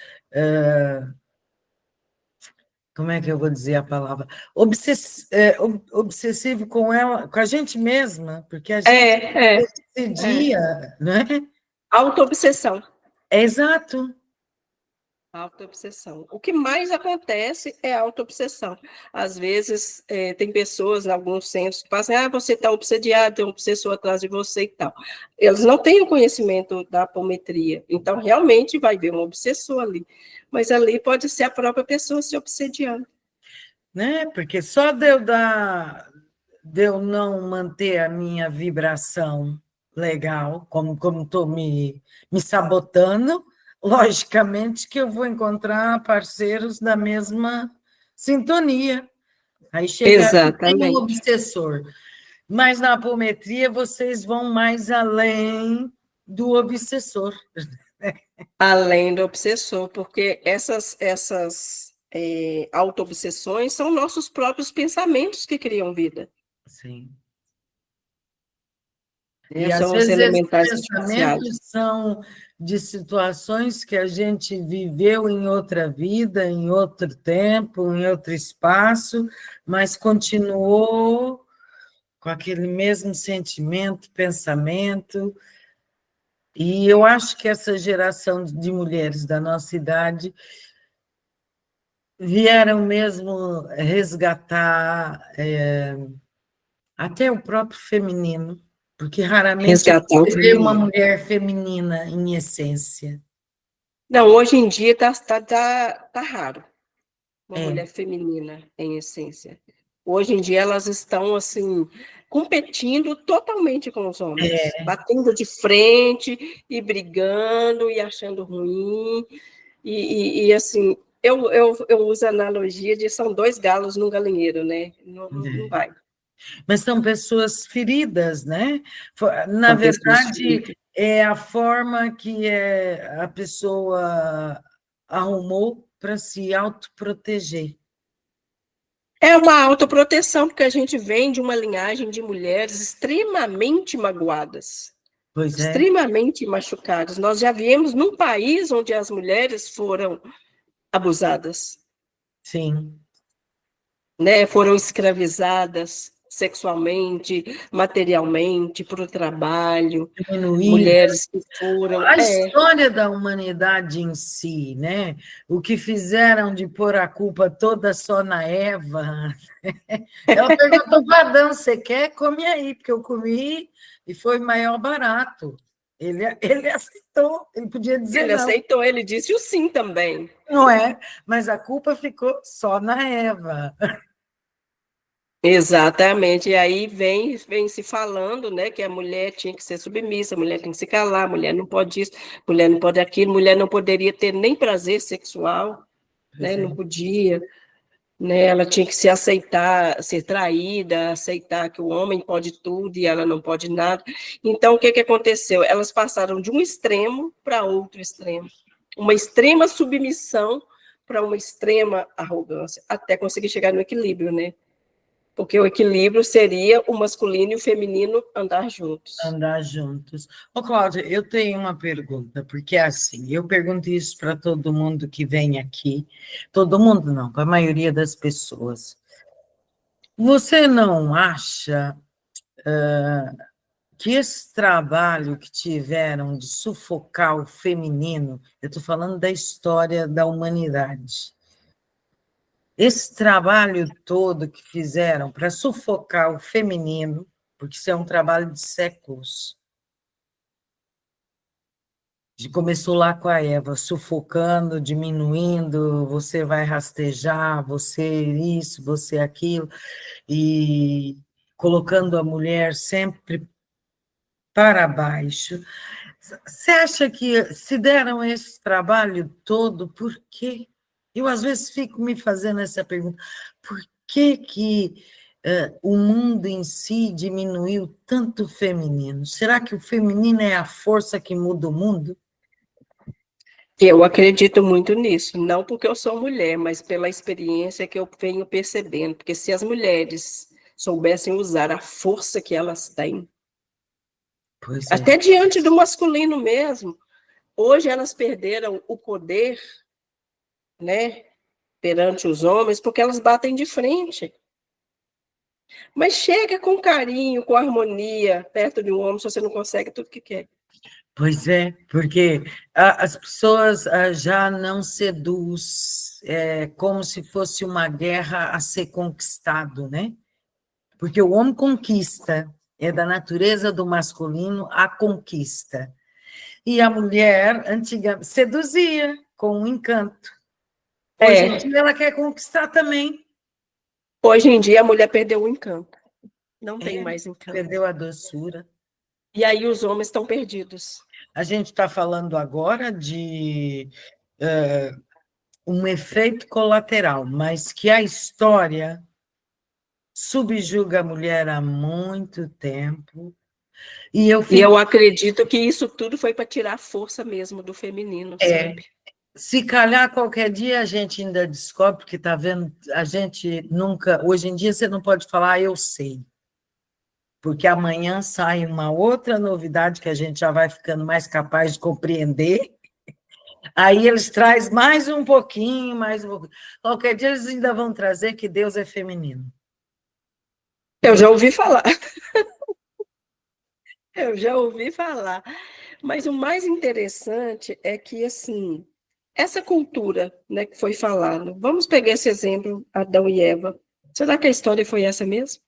como é que eu vou dizer a palavra? Obsessivo com ela, com a gente mesma, porque a gente obsedia, né? Autoobsessão. Exato. Autoobsessão. O que mais acontece é a autoobsessão. Às vezes, tem pessoas, em alguns centros, que falam assim, você está obsediado, tem um obsessor atrás de você e tal. Eles não têm o conhecimento da apometria, então, realmente, vai ver um obsessor ali. Mas ali pode ser a própria pessoa se obsediando. Né? Porque só de eu não manter a minha vibração legal, como estou me sabotando, logicamente que eu vou encontrar parceiros da mesma sintonia. Aí chega, tem um Exatamente. obsessor. Mas na apometria vocês vão mais além do obsessor. Além do obsessor, porque essas auto-obsessões são nossos próprios pensamentos que criam vida. Sim. E às São os vezes esses elementais artificiais. pensamentos são de situações que a gente viveu em outra vida, em outro tempo, em outro espaço, mas continuou com aquele mesmo sentimento, pensamento. E eu acho que essa geração de mulheres da nossa idade vieram mesmo resgatar até o próprio feminino, porque raramente Resgatar o você vê uma feminino. mulher feminina em essência. Não, hoje em dia tá raro uma É, mulher feminina em essência. Hoje em dia elas estão assim competindo totalmente com os homens, batendo de frente e brigando e achando ruim assim eu uso a analogia de são dois galos num galinheiro, né? Não vai. mas são pessoas feridas, né? Na São pessoas verdade, feridas. é a forma que a pessoa arrumou para se autoproteger. É uma autoproteção, porque a gente vem de uma linhagem de mulheres extremamente magoadas, Pois é, extremamente machucadas. Nós já viemos num país onde as mulheres foram abusadas, sim. né? Foram escravizadas sexualmente, materialmente, para o trabalho. Diminuída. Mulheres que foram. A história da humanidade em si, né? O que fizeram de pôr a culpa toda só na Eva. Ela perguntou para Adão: você quer? Come aí, porque eu comi e foi maior barato. Ele aceitou, ele podia dizer Ele não, aceitou, ele disse o sim também. não é? Mas a culpa ficou só na Eva. Exatamente, e aí vem se falando, né, que a mulher tinha que ser submissa, a mulher tem que se calar, a mulher não pode isso, mulher não pode aquilo, mulher não poderia ter nem prazer sexual, né, Pois é. não podia, né, ela tinha que se aceitar, ser traída, aceitar que o homem pode tudo e ela não pode nada. Então, o que que aconteceu? Elas passaram de um extremo para outro extremo, uma extrema submissão para uma extrema arrogância, até conseguir chegar no equilíbrio, né? Porque o equilíbrio seria o masculino e o feminino andar juntos. Andar juntos. Ô, Cláudia, eu tenho uma pergunta, porque é assim, eu pergunto isso para todo mundo que vem aqui, todo mundo não, para a maioria das pessoas. Você não acha que esse trabalho que tiveram de sufocar o feminino, eu estou falando da história da humanidade, esse trabalho todo que fizeram para sufocar o feminino, porque isso é um trabalho de séculos, começou lá com a Eva, sufocando, diminuindo, você vai rastejar, você isso, você aquilo, e colocando a mulher sempre para baixo. Você acha que se deram esse trabalho todo, por quê? Eu, às vezes, fico me fazendo essa pergunta, por que o mundo em si diminuiu tanto o feminino? Será que o feminino é a força que muda o mundo? Eu acredito muito nisso, não porque eu sou mulher, mas pela experiência que eu venho percebendo. Porque se as mulheres soubessem usar a força que elas têm, Pois é. Até diante do masculino mesmo. Hoje elas perderam o poder, né, perante os homens, porque elas batem de frente. Mas chega com carinho, com harmonia, perto de um homem, se você não consegue tudo que quer. Pois é, porque as pessoas já não seduz como se fosse uma guerra a ser conquistado, né? Porque o homem conquista, é da natureza do masculino a conquista. E a mulher, antiga, seduzia com um encanto. Hoje em dia ela quer conquistar também. Hoje em dia a mulher perdeu o encanto. Não tem mais encanto. Perdeu a doçura. E aí os homens estão perdidos. A gente está falando agora de um efeito colateral, mas que a história subjuga a mulher há muito tempo. E eu acredito que isso tudo foi para tirar a força mesmo do feminino, sabe? Se calhar qualquer dia a gente ainda descobre, porque está vendo, a gente nunca. Hoje em dia você não pode falar, eu sei. Porque amanhã sai uma outra novidade que a gente já vai ficando mais capaz de compreender. Aí eles trazem mais um pouquinho, mais um pouquinho. Qualquer dia eles ainda vão trazer que Deus é feminino. Eu já ouvi falar. Eu já ouvi falar. Mas o mais interessante é que, assim, essa cultura, né, que foi falado, vamos pegar esse exemplo, Adão e Eva. Será que a história foi essa mesmo?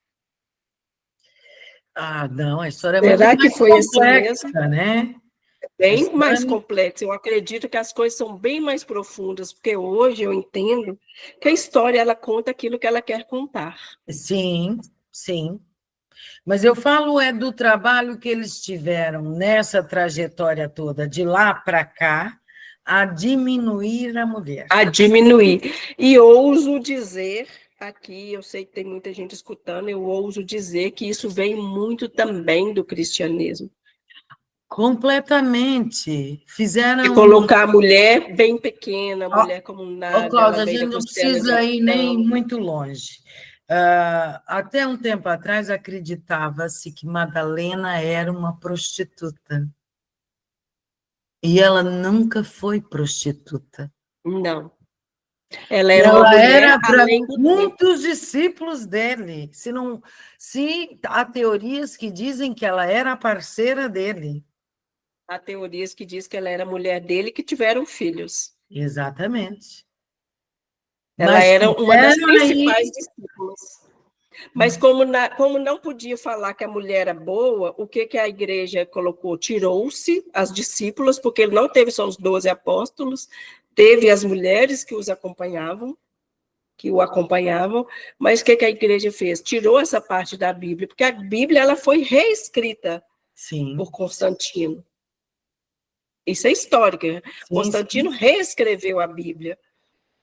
Ah, não, a história é muito Será que mais foi assim complexa, mesmo? né? Bem mais complexa. Eu acredito que as coisas são bem mais profundas, porque hoje eu entendo que a história ela conta aquilo que ela quer contar. Sim, sim. Mas eu falo do trabalho que eles tiveram nessa trajetória toda, de lá para cá, a diminuir a mulher. A diminuir. E ouso dizer, aqui, eu sei que tem muita gente escutando, eu ouso dizer que isso vem muito também do cristianismo. Completamente. Fizeram. De colocar a mulher bem pequena, a mulher como nada, Cláudia, ela a veio gente da não costela de precisa ir nem Adão. muito longe. Até um tempo atrás acreditava-se que Madalena era uma prostituta. E ela nunca foi prostituta. Não. Ela era uma Ela mulher era para além do tempo. muitos discípulos dele. Se há teorias que dizem que ela era a parceira dele. Há teorias que diz que ela era mulher dele que tiveram filhos. Exatamente. Ela Mas era uma das fizeram principais aí. discípulas. Mas como não podia falar que a mulher era boa, o que a igreja colocou? Tirou-se as discípulas, porque ele não teve só os 12 apóstolos, teve as mulheres que os acompanhavam, que o acompanhavam, mas o que a igreja fez? Tirou essa parte da Bíblia, porque a Bíblia ela foi reescrita Sim, por Constantino. Isso é histórico. sim, Constantino sim. reescreveu a Bíblia,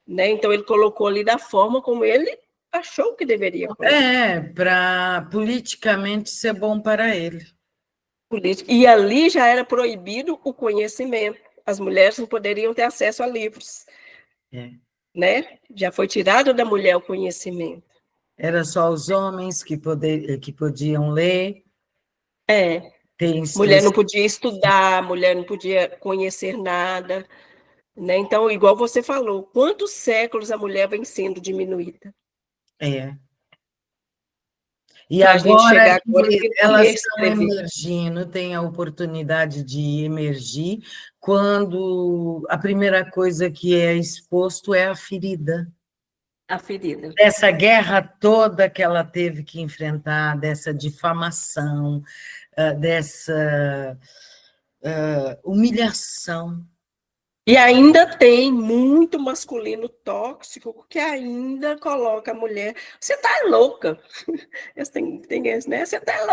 né? Então ele colocou ali da forma como ele achou que deveria colocar. Para politicamente ser bom para ele. Política. E ali já era proibido o conhecimento. As mulheres não poderiam ter acesso a livros. Né? Já foi tirado da mulher o conhecimento. Era só os homens que podiam ler, ter Mulher não instrução. podia estudar, mulher não podia conhecer nada. Né? Então, igual você falou, quantos séculos a mulher vem sendo diminuída? E Para a gente agora chegar agora e que ter que elas estão reescrever. emergindo, têm a oportunidade de emergir, quando a primeira coisa que é exposto é a ferida. A ferida. Dessa guerra toda que ela teve que enfrentar, dessa difamação, dessa humilhação. E ainda tem muito masculino tóxico que ainda coloca a mulher. Você está louca. Tem esse, né? Você é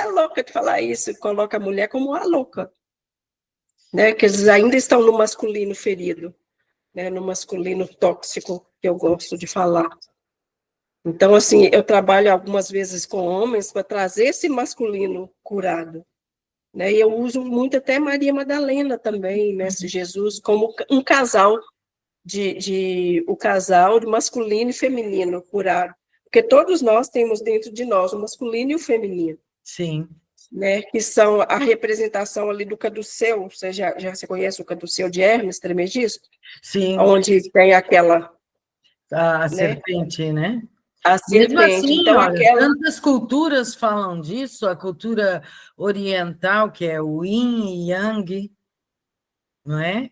louca de falar isso. Coloca a mulher como uma louca. Né? Que eles ainda estão no masculino ferido, né? No masculino tóxico, que eu gosto de falar. Então, assim, eu trabalho algumas vezes com homens para trazer esse masculino curado. Né? E eu uso muito até Maria Madalena também, Mestre Jesus, como um casal o casal de masculino e feminino curado. Porque todos nós temos dentro de nós o masculino e o feminino. Sim. né, que são a representação ali do caduceu. Você já se conhece o caduceu de Hermes Trismegisto? Sim, Onde tem aquela, a né, serpente, né? a Mesmo serpente. assim, Então, olha, aquela tantas culturas falam disso, a cultura oriental, que é o Yin e Yang, não é?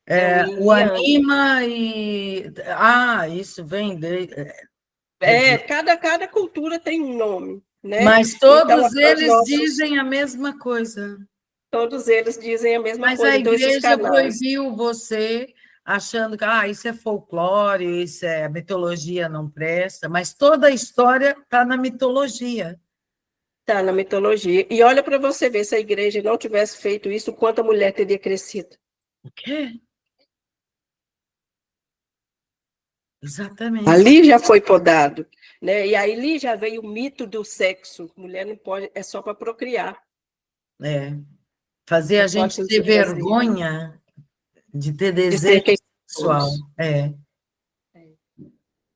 é o yin O e yang. anima e. Ah, isso vem de. Quer dizer, Cada cultura tem um nome, né? mas Então, todos os eles nossos, dizem a mesma coisa. todos eles dizem a mesma Mas coisa. a Então, esses igreja canais. proibiu você, achando que isso é folclore, isso é mitologia, não presta, mas toda a história está na mitologia. Está na mitologia. E olha para você ver, se a igreja não tivesse feito isso, quanta mulher teria crescido. O quê? Exatamente. Ali já foi podado, né? E aí ali já veio o mito do sexo. Mulher não pode, é só para procriar. É. Fazer Não a pode gente sentir ter prazer vergonha de ter de ser desejo quem sexual. somos. É.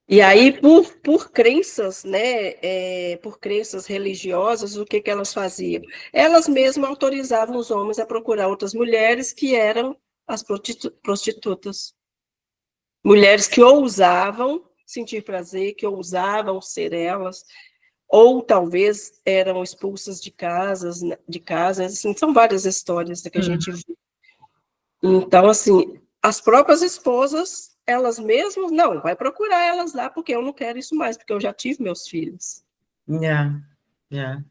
E aí, por crenças, né, por crenças religiosas, o que que elas faziam? Elas mesmas autorizavam os homens a procurar outras mulheres que eram as prostitutas. Mulheres que ousavam sentir prazer, que ousavam ser elas, ou talvez eram expulsas de casas, assim, são várias histórias que a Hum. gente viu. Então, assim, as próprias esposas, elas mesmas, não, vai procurar elas lá, porque eu não quero isso mais, porque eu já tive meus filhos. Yeah. Yeah.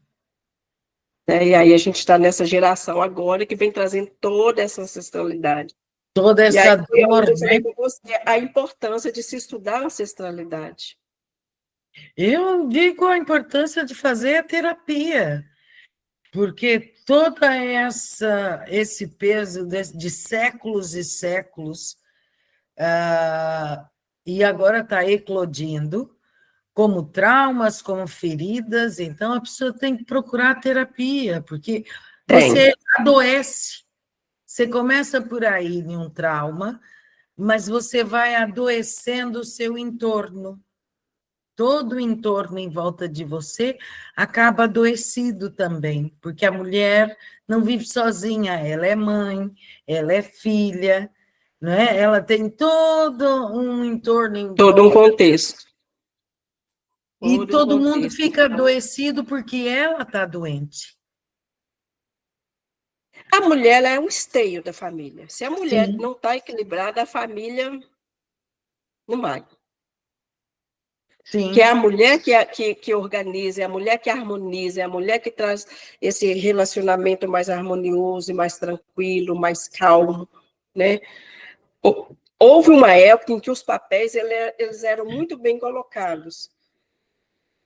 Né? E aí a gente está nessa geração agora que vem trazendo toda essa ancestralidade. Toda E aí essa dor, eu falei né? com você a importância de se estudar a ancestralidade. Eu digo a importância de fazer a terapia, porque toda esse peso de séculos e séculos, e agora está eclodindo, como traumas, como feridas, então a pessoa tem que procurar terapia, porque Tem. você adoece. Você começa por aí em um trauma, mas você vai adoecendo o seu entorno. Todo o entorno em volta de você acaba adoecido também, porque a mulher não vive sozinha, ela é mãe, ela é filha, né? Ela tem todo um entorno em Todo um volta, contexto. e Todo um todo mundo contexto. fica adoecido porque ela está doente. A mulher ela é um esteio da família. Se a mulher Sim, não está equilibrada, a família não vai. Que é sim. a mulher que organiza, é a mulher que harmoniza, é a mulher que traz esse relacionamento mais harmonioso, mais tranquilo, mais calmo, né? Houve uma época em que os papéis eles eram muito bem colocados,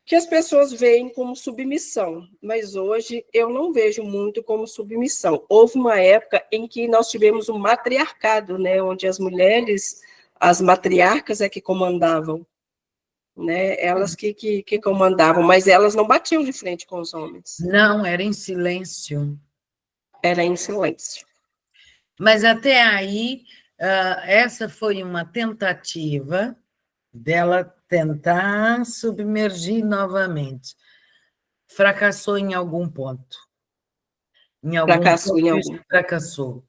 que as pessoas veem como submissão, mas hoje eu não vejo muito como submissão. Houve uma época em que nós tivemos um matriarcado, né, onde as mulheres, as matriarcas é que comandavam, né, elas que comandavam, mas elas não batiam de frente com os homens, Não, era em silêncio. era em silêncio. Mas até aí, essa foi uma tentativa dela tentar submergir novamente. Fracassou em algum ponto. Em algum Fracassou ponto em isso algum. fracassou.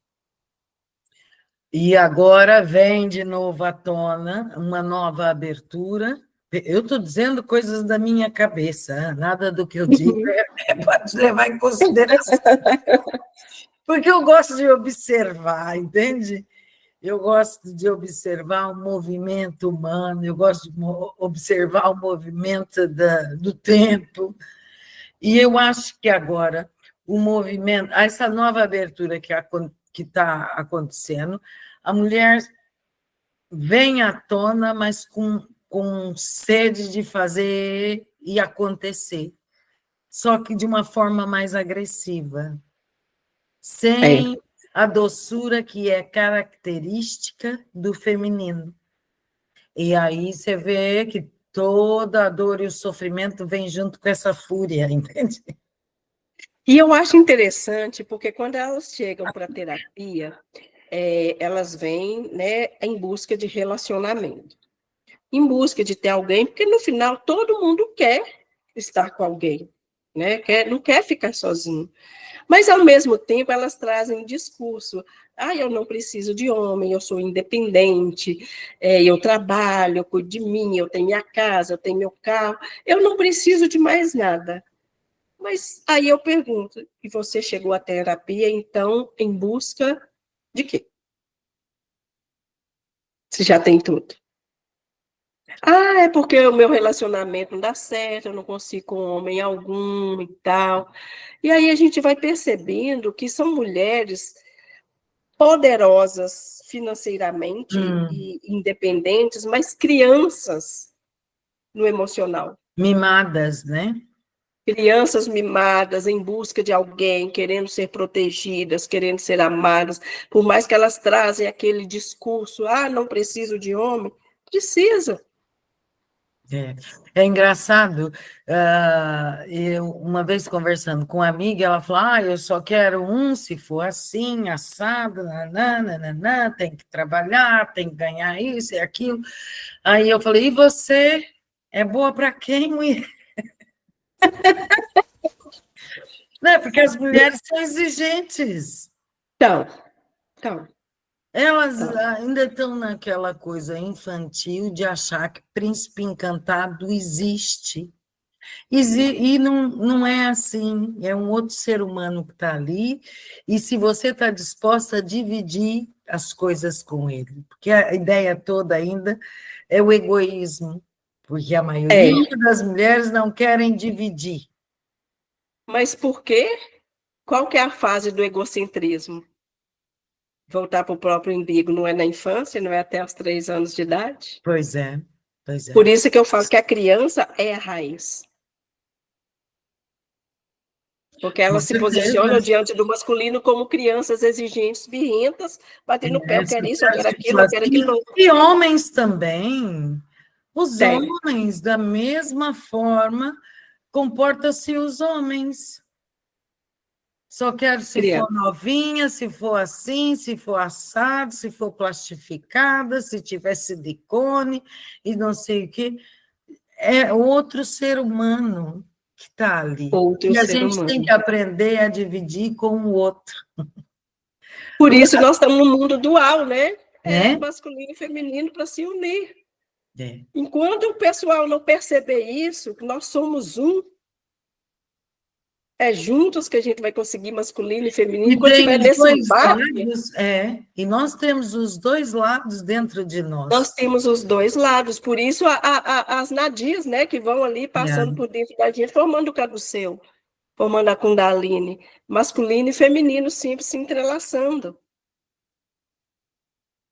E agora vem de novo à tona uma nova abertura. Eu estou dizendo coisas da minha cabeça, nada do que eu digo pode levar em consideração, porque eu gosto de observar, entende? Eu gosto de observar o movimento humano, eu gosto de observar o movimento do tempo, e eu acho que agora o movimento, essa nova abertura que está acontecendo, a mulher vem à tona, mas com sede de fazer e acontecer, só que de uma forma mais agressiva, É. sem a doçura que é característica do feminino. E aí você vê que toda a dor e o sofrimento vem junto com essa fúria, entende? E eu acho interessante, porque quando elas chegam para a terapia, elas vêm, né, em busca de relacionamento, em busca de ter alguém, porque no final todo mundo quer estar com alguém. né? Não quer ficar sozinho. Mas, ao mesmo tempo, elas trazem discurso. Ah, eu não preciso de homem, eu sou independente, eu trabalho, eu cuido de mim, eu tenho minha casa, eu tenho meu carro, eu não preciso de mais nada. Mas aí eu pergunto, e você chegou à terapia, então, em busca de quê? Você já tem tudo. Ah, é porque o meu relacionamento não dá certo, eu não consigo com homem algum e tal. E aí a gente vai percebendo que são mulheres poderosas financeiramente e independentes, mas crianças no emocional. Mimadas, né? Crianças mimadas em busca de alguém, querendo ser protegidas, querendo ser amadas, por mais que elas trazem aquele discurso, ah, não preciso de homem, precisa. É engraçado, eu uma vez conversando com uma amiga, ela falou, eu só quero um se for assim, assado, nananana, tem que trabalhar, tem que ganhar isso e aquilo. Aí eu falei, e você é boa para quem, mulher? Né? Porque as mulheres são exigentes. Então, então, Elas então. ainda estão naquela coisa infantil de achar que príncipe encantado existe. E não é assim, é um outro ser humano que está ali, e se você está disposta a dividir as coisas com ele, porque a ideia toda ainda é o egoísmo, porque a maioria É, das mulheres não querem dividir. mas por quê? Qual que é a fase do egocentrismo? Voltar para o próprio umbigo não é na infância, não é até os 3 anos de idade? Pois é, pois Por é. isso que eu falo que a criança é a raiz. Porque Com elas se posicionam certeza. diante do masculino como crianças exigentes, birrentas, batendo no pé, eu quero isso, eu quero Tipo aquilo, eu quero assim, aquilo. e homens também. Os Tem, homens, da mesma forma, comportam-se os homens. Só quero se for criança. novinha, se for assim, se for assado, se for plastificada, se tiver silicone e não sei o quê. É outro ser humano que está ali. Outro E a ser gente tem que humano. aprender a dividir com o outro, Por isso nós estamos no mundo dual, né? É né? masculino e feminino para se unir. É. Enquanto o pessoal não perceber isso, que nós somos um, é juntos que a gente vai conseguir masculino e feminino. E Quando tem tiver os nesse dois embate, lados, e nós temos os dois lados dentro de nós nós. temos os dois lados. Por isso, as nadias, né, que vão ali passando É, por dentro da gente, formando o caduceu, formando a Kundalini, masculino e feminino sempre se entrelaçando.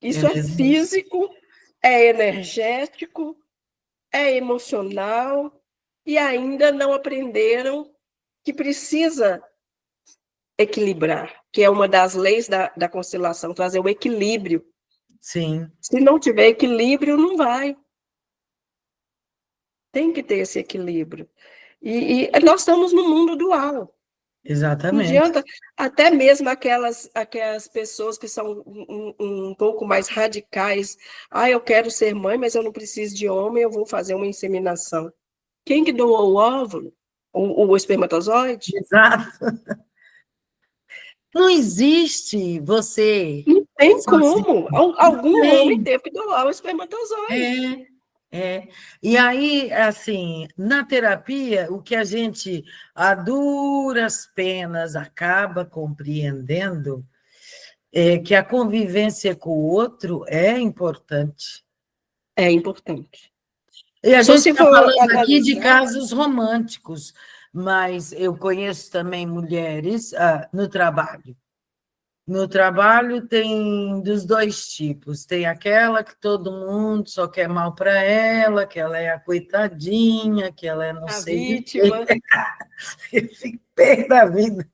é Isso é verdade. físico, é energético, é emocional, e ainda não aprenderam que precisa equilibrar, que é uma das leis da constelação, trazer o equilíbrio. Sim, Se não tiver equilíbrio, não vai. Tem que ter esse equilíbrio. E nós estamos no mundo dual. Não exatamente. adianta, até mesmo aquelas pessoas que são um pouco mais radicais. Ah, eu quero ser mãe, mas eu não preciso de homem, eu vou fazer uma inseminação. Quem que doou o óvulo? O espermatozoide? Exato. Não existe você Não tem sozinho. como. Não Algum homem tem. teve que doar o espermatozoide. É. E aí, assim, na terapia, o que a gente, a duras penas, acaba compreendendo é que a convivência com o outro é importante. É importante. E a Só gente se está for falando aqui de analisar, casos românticos, mas eu conheço também mulheres no trabalho. No trabalho tem dos dois tipos. Tem aquela que todo mundo só quer mal para ela, que ela é a coitadinha, que ela é não a sei o quê. vítima, Eu fico pé da vida.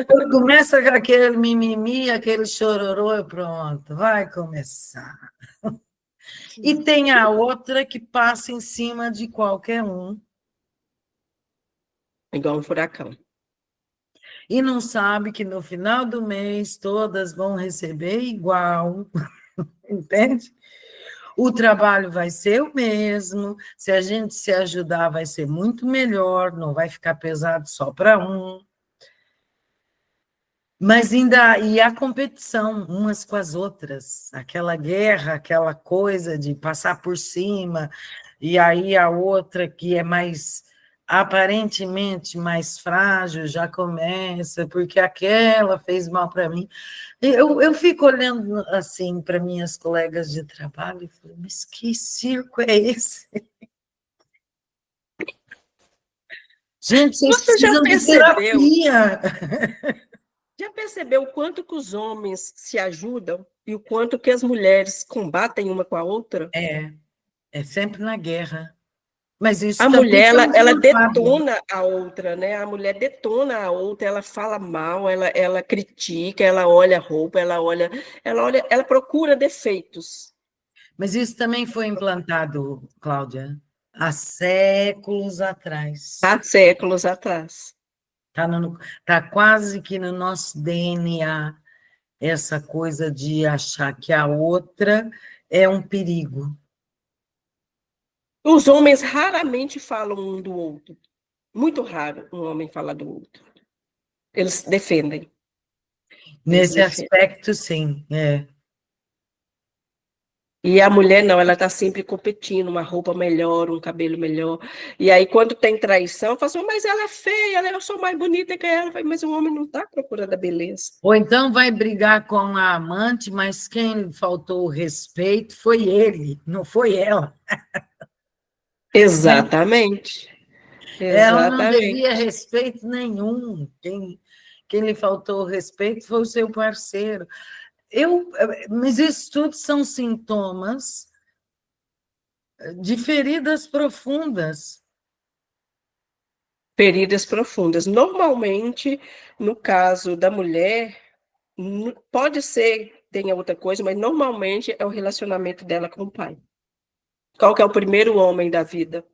Quando começa com aquele mimimi, aquele chororô, eu pronto, vai começar. E tem a outra que passa em cima de qualquer um igual um furacão. e não sabe que no final do mês todas vão receber igual, entende? O trabalho vai ser o mesmo, se a gente se ajudar, vai ser muito melhor, não vai ficar pesado só para um. Mas ainda e a competição umas com as outras, aquela guerra, aquela coisa de passar por cima, e aí a outra que é mais aparentemente mais frágil já começa, porque aquela fez mal para mim. Eu fico olhando assim para minhas colegas de trabalho e falo, mas que circo é esse? Gente, vocês Você já precisam de percebeu? terapia. Já percebeu o quanto que os homens se ajudam e o quanto que as mulheres combatem uma com a outra? É sempre na guerra. Mas isso A também mulher, estamos ela culpados. detona a outra, né? A mulher detona a outra, ela fala mal, ela critica, ela olha a roupa, ela procura defeitos. Mas isso também foi implantado, Cláudia, há séculos atrás. Há séculos atrás. Tá quase que no nosso DNA essa coisa de achar que a outra é um perigo. Os homens raramente falam um do outro. Muito raro um homem falar do outro. Eles defendem. Eles Nesse defendem. aspecto, sim. É. E a mulher não, ela está sempre competindo, uma roupa melhor, um cabelo melhor. E aí, quando tem traição, fala assim, mas ela é feia, eu sou mais bonita que ela. Mas o homem não está procurando a beleza. Ou então vai brigar com a amante, mas quem faltou o respeito foi ele, não foi ela. Né? Exatamente. Ela não devia Exatamente. respeito nenhum. Quem lhe faltou o respeito foi o seu parceiro. Mas isso tudo são sintomas de feridas profundas. Feridas profundas. Normalmente, no caso da mulher, pode ser, tenha outra coisa, mas normalmente é o relacionamento dela com o pai. Qual que é o primeiro homem da vida?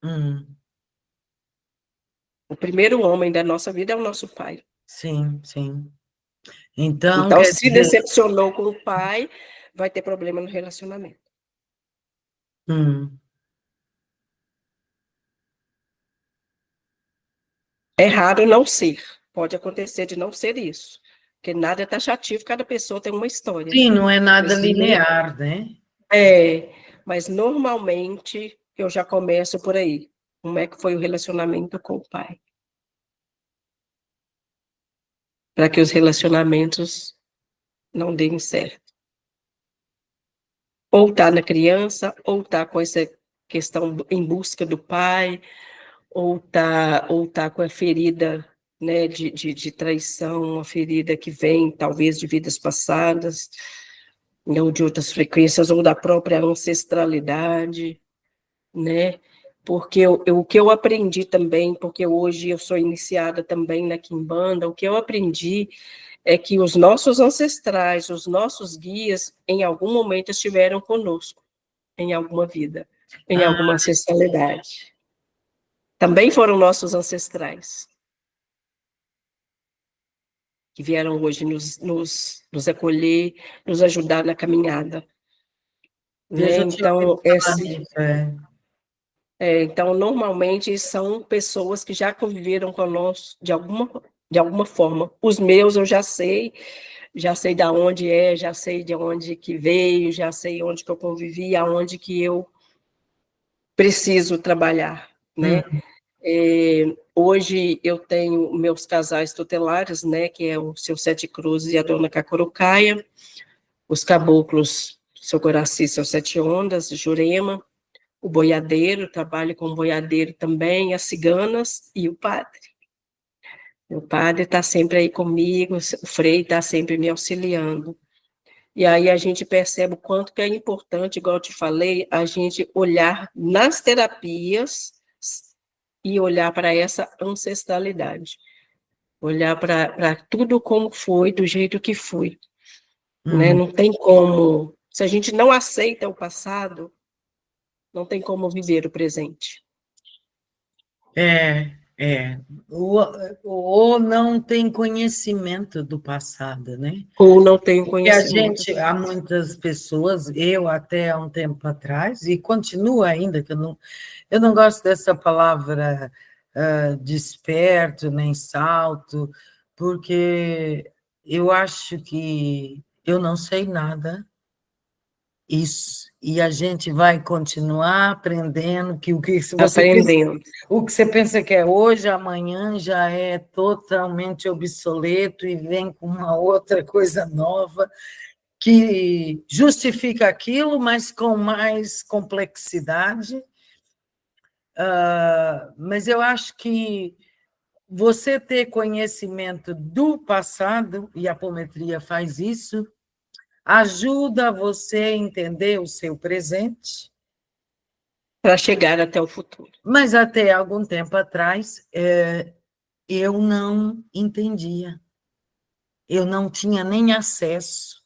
Hum, O primeiro homem da nossa vida é o nosso pai. sim, sim. Então, Então, quer se dizer, decepcionou com o pai, vai ter problema no relacionamento. hum, É raro não ser. Pode acontecer de não ser isso. Porque nada é taxativo, cada pessoa tem uma história. sim, não é nada Mas, linear, né? mas normalmente eu já começo por aí. Como é que foi o relacionamento com o pai? Para que os relacionamentos não deem certo. Ou está na criança, ou está com essa questão em busca do pai, ou tá com a ferida, né, de traição, uma ferida que vem, talvez, de vidas passadas, ou de outras frequências, ou da própria ancestralidade, né? Porque o que eu aprendi também, porque hoje eu sou iniciada também na Quimbanda, o que eu aprendi é que os nossos ancestrais, os nossos guias, em algum momento estiveram conosco, em alguma vida, em Ah, alguma ancestralidade. Também foram nossos ancestrais, que vieram hoje nos acolher, nos ajudar na caminhada. eu Né? já tinha ouvido falar nisso. Então, normalmente, são pessoas que já conviveram conosco de alguma forma. Os meus eu já sei de onde é, já sei de onde que veio, já sei onde que eu convivi, aonde que eu preciso trabalhar, né? Hum, Hoje eu tenho meus casais tutelares, né, que é o seu Sete Cruzes e a Dona Cacorucaia, os caboclos, seu Coraci, seu Sete Ondas, Jurema, o boiadeiro, trabalho com o boiadeiro também, as ciganas e o padre. O padre está sempre aí comigo, o Frei está sempre me auxiliando. E aí a gente percebe o quanto que é importante, igual eu te falei, a gente olhar nas terapias e olhar para essa ancestralidade. Olhar para tudo como foi, do jeito que foi. Né? hum, Não tem como. Se a gente não aceita o passado, não tem como viver o presente. é. É, ou não tem conhecimento do passado, né? Ou não tem E a conhecimento. gente, há muitas pessoas, eu até há um tempo atrás, e continuo ainda, que eu não gosto dessa palavra desperto, nem salto, porque eu acho que eu não sei nada, isso, e a gente vai continuar aprendendo que se você pensa Aprendendo. o que você pensa que é hoje, amanhã já é totalmente obsoleto e vem com uma outra coisa nova que justifica aquilo, mas com mais complexidade. Mas eu acho que você ter conhecimento do passado, e a apometria faz isso, ajuda você a entender o seu presente, Para chegar até o futuro. mas até algum tempo atrás eu não entendia, eu não tinha nem acesso,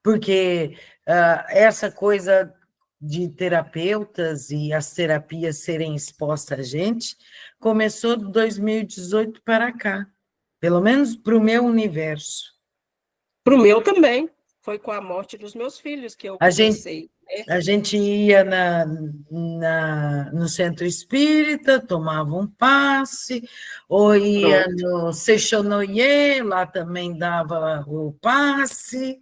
porque essa coisa de terapeutas e as terapias serem expostas a gente começou de 2018 para cá, pelo menos para o meu universo. Para o meu também. Foi com a morte dos meus filhos que eu A gente, comecei, né? a gente ia no centro espírita, tomava um passe, ou ia Pronto. no Seixonoye, lá também dava o passe,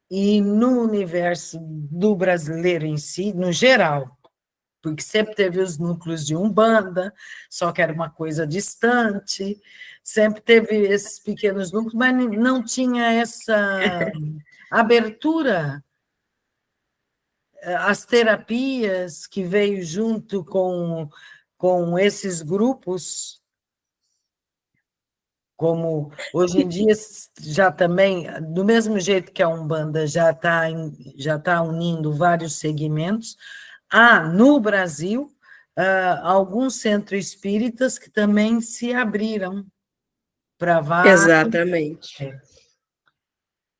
e no universo do brasileiro em si, no geral, porque sempre teve os núcleos de Umbanda, só que era uma coisa distante, sempre teve esses pequenos núcleos, mas não tinha essa abertura. As terapias que veio junto com esses grupos, como hoje em dia já também, do mesmo jeito que a Umbanda já tá unindo vários segmentos, há no Brasil alguns centros espíritas que também se abriram para vários. Exatamente.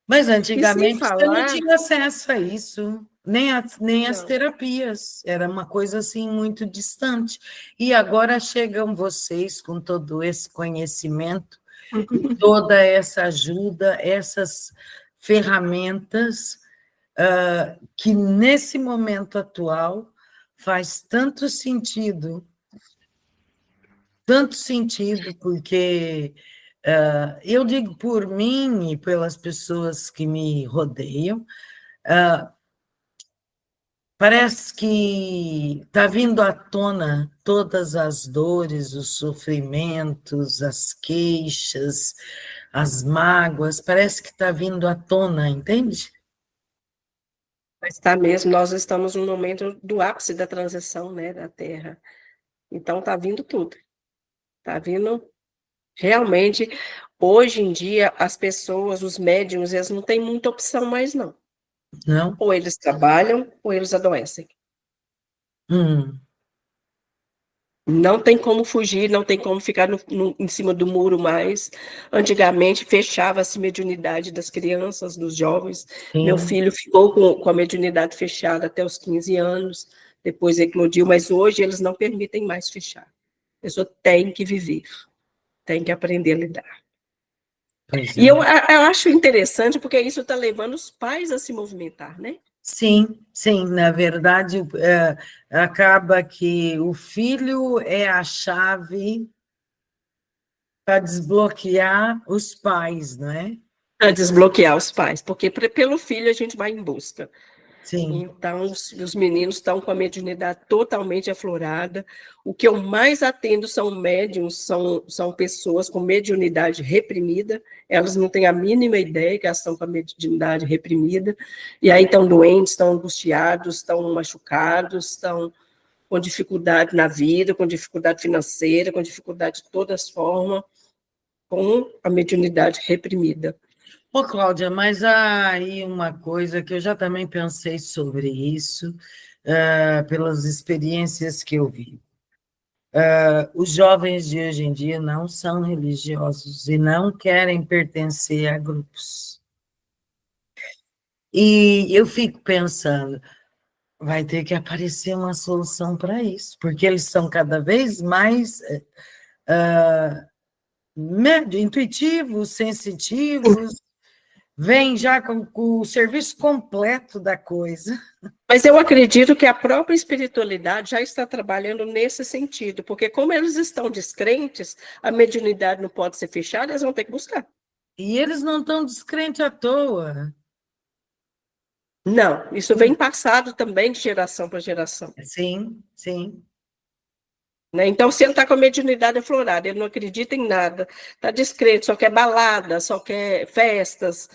Mas E sem antigamente você não falar, tinha acesso a isso, nem as não. terapias, era uma coisa assim muito distante. E agora chegam vocês com todo esse conhecimento e toda essa ajuda, essas ferramentas que nesse momento atual faz tanto sentido, porque eu digo por mim e pelas pessoas que me rodeiam, parece que está vindo à tona todas as dores, os sofrimentos, as queixas, as mágoas, parece que está vindo à tona, entende? Mas está mesmo, nós estamos no momento do ápice da transição, né, da Terra. Então está vindo tudo. Está vindo realmente. Hoje em dia, as pessoas, os médiums, eles não têm muita opção mais, não. Não? Ou eles trabalham, ou eles adoecem. Hum, Não tem como fugir, não tem como ficar em cima do muro mais. Antigamente, fechava-se a mediunidade das crianças, dos jovens. Meu sim, filho ficou com a mediunidade fechada até os 15 anos, depois eclodiu, mas hoje eles não permitem mais fechar. A pessoa tem que viver, tem que aprender a lidar. pois E é. eu acho interessante, porque isso está levando os pais a se movimentar, né? Sim, sim, na verdade, acaba que o filho é a chave para desbloquear os pais, não é? A desbloquear os pais, porque pelo filho a gente vai em busca. Sim, Então, os meninos estão com a mediunidade totalmente aflorada. O que eu mais atendo são médiums, são pessoas com mediunidade reprimida, elas não têm a mínima ideia que elas estão com a mediunidade reprimida, e aí estão doentes, estão angustiados, estão machucados, estão com dificuldade na vida, com dificuldade financeira, com dificuldade de todas as formas, com a mediunidade reprimida. ô, Cláudia, mas há aí uma coisa que eu já também pensei sobre isso, pelas experiências que eu vi. Os jovens de hoje em dia não são religiosos e não querem pertencer a grupos. E eu fico pensando, vai ter que aparecer uma solução para isso, porque eles são cada vez mais intuitivos, sensitivos, vêm já com o serviço completo da coisa. Mas eu acredito que a própria espiritualidade já está trabalhando nesse sentido, porque como eles estão descrentes, a mediunidade não pode ser fechada, eles vão ter que buscar. E eles não estão descrentes à toa. Não, isso vem passado também de geração para geração. Sim, sim. Né? Então, se ele está com a mediunidade aflorada, ele não acredita em nada, está descrente, só quer balada, só quer festas,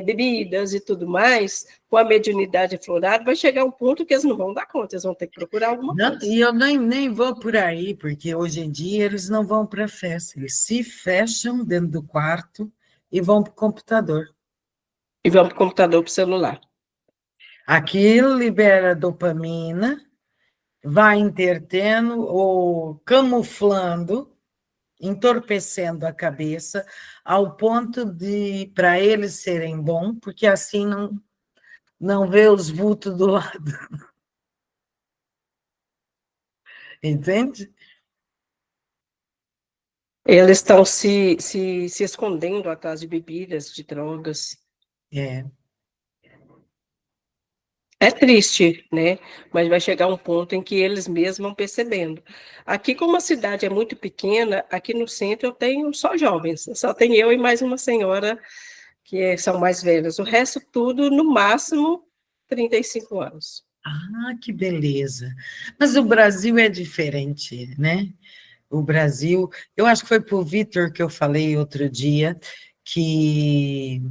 bebidas e tudo mais, com a mediunidade aflorada, vai chegar um ponto que eles não vão dar conta, eles vão ter que procurar alguma Não, coisa. e eu nem vou por aí, porque hoje em dia eles não vão para a festa, eles se fecham dentro do quarto e vão para o computador. E vamos para o computador, para o celular. Aquilo libera dopamina, vai intertendo ou camuflando, entorpecendo a cabeça, ao ponto de, para eles serem bom, porque assim não vê os vultos do lado. Entende? Eles estão se escondendo atrás de bebidas, de drogas. É. É triste, né? Mas vai chegar um ponto em que eles mesmos vão percebendo. Aqui, como a cidade é muito pequena, aqui no centro eu tenho só jovens, só tem eu e mais uma senhora são mais velhas. O resto tudo, no máximo, 35 anos. Ah, que beleza. Mas o Brasil é diferente, né? O Brasil, eu acho que foi para o Vitor que eu falei outro dia, que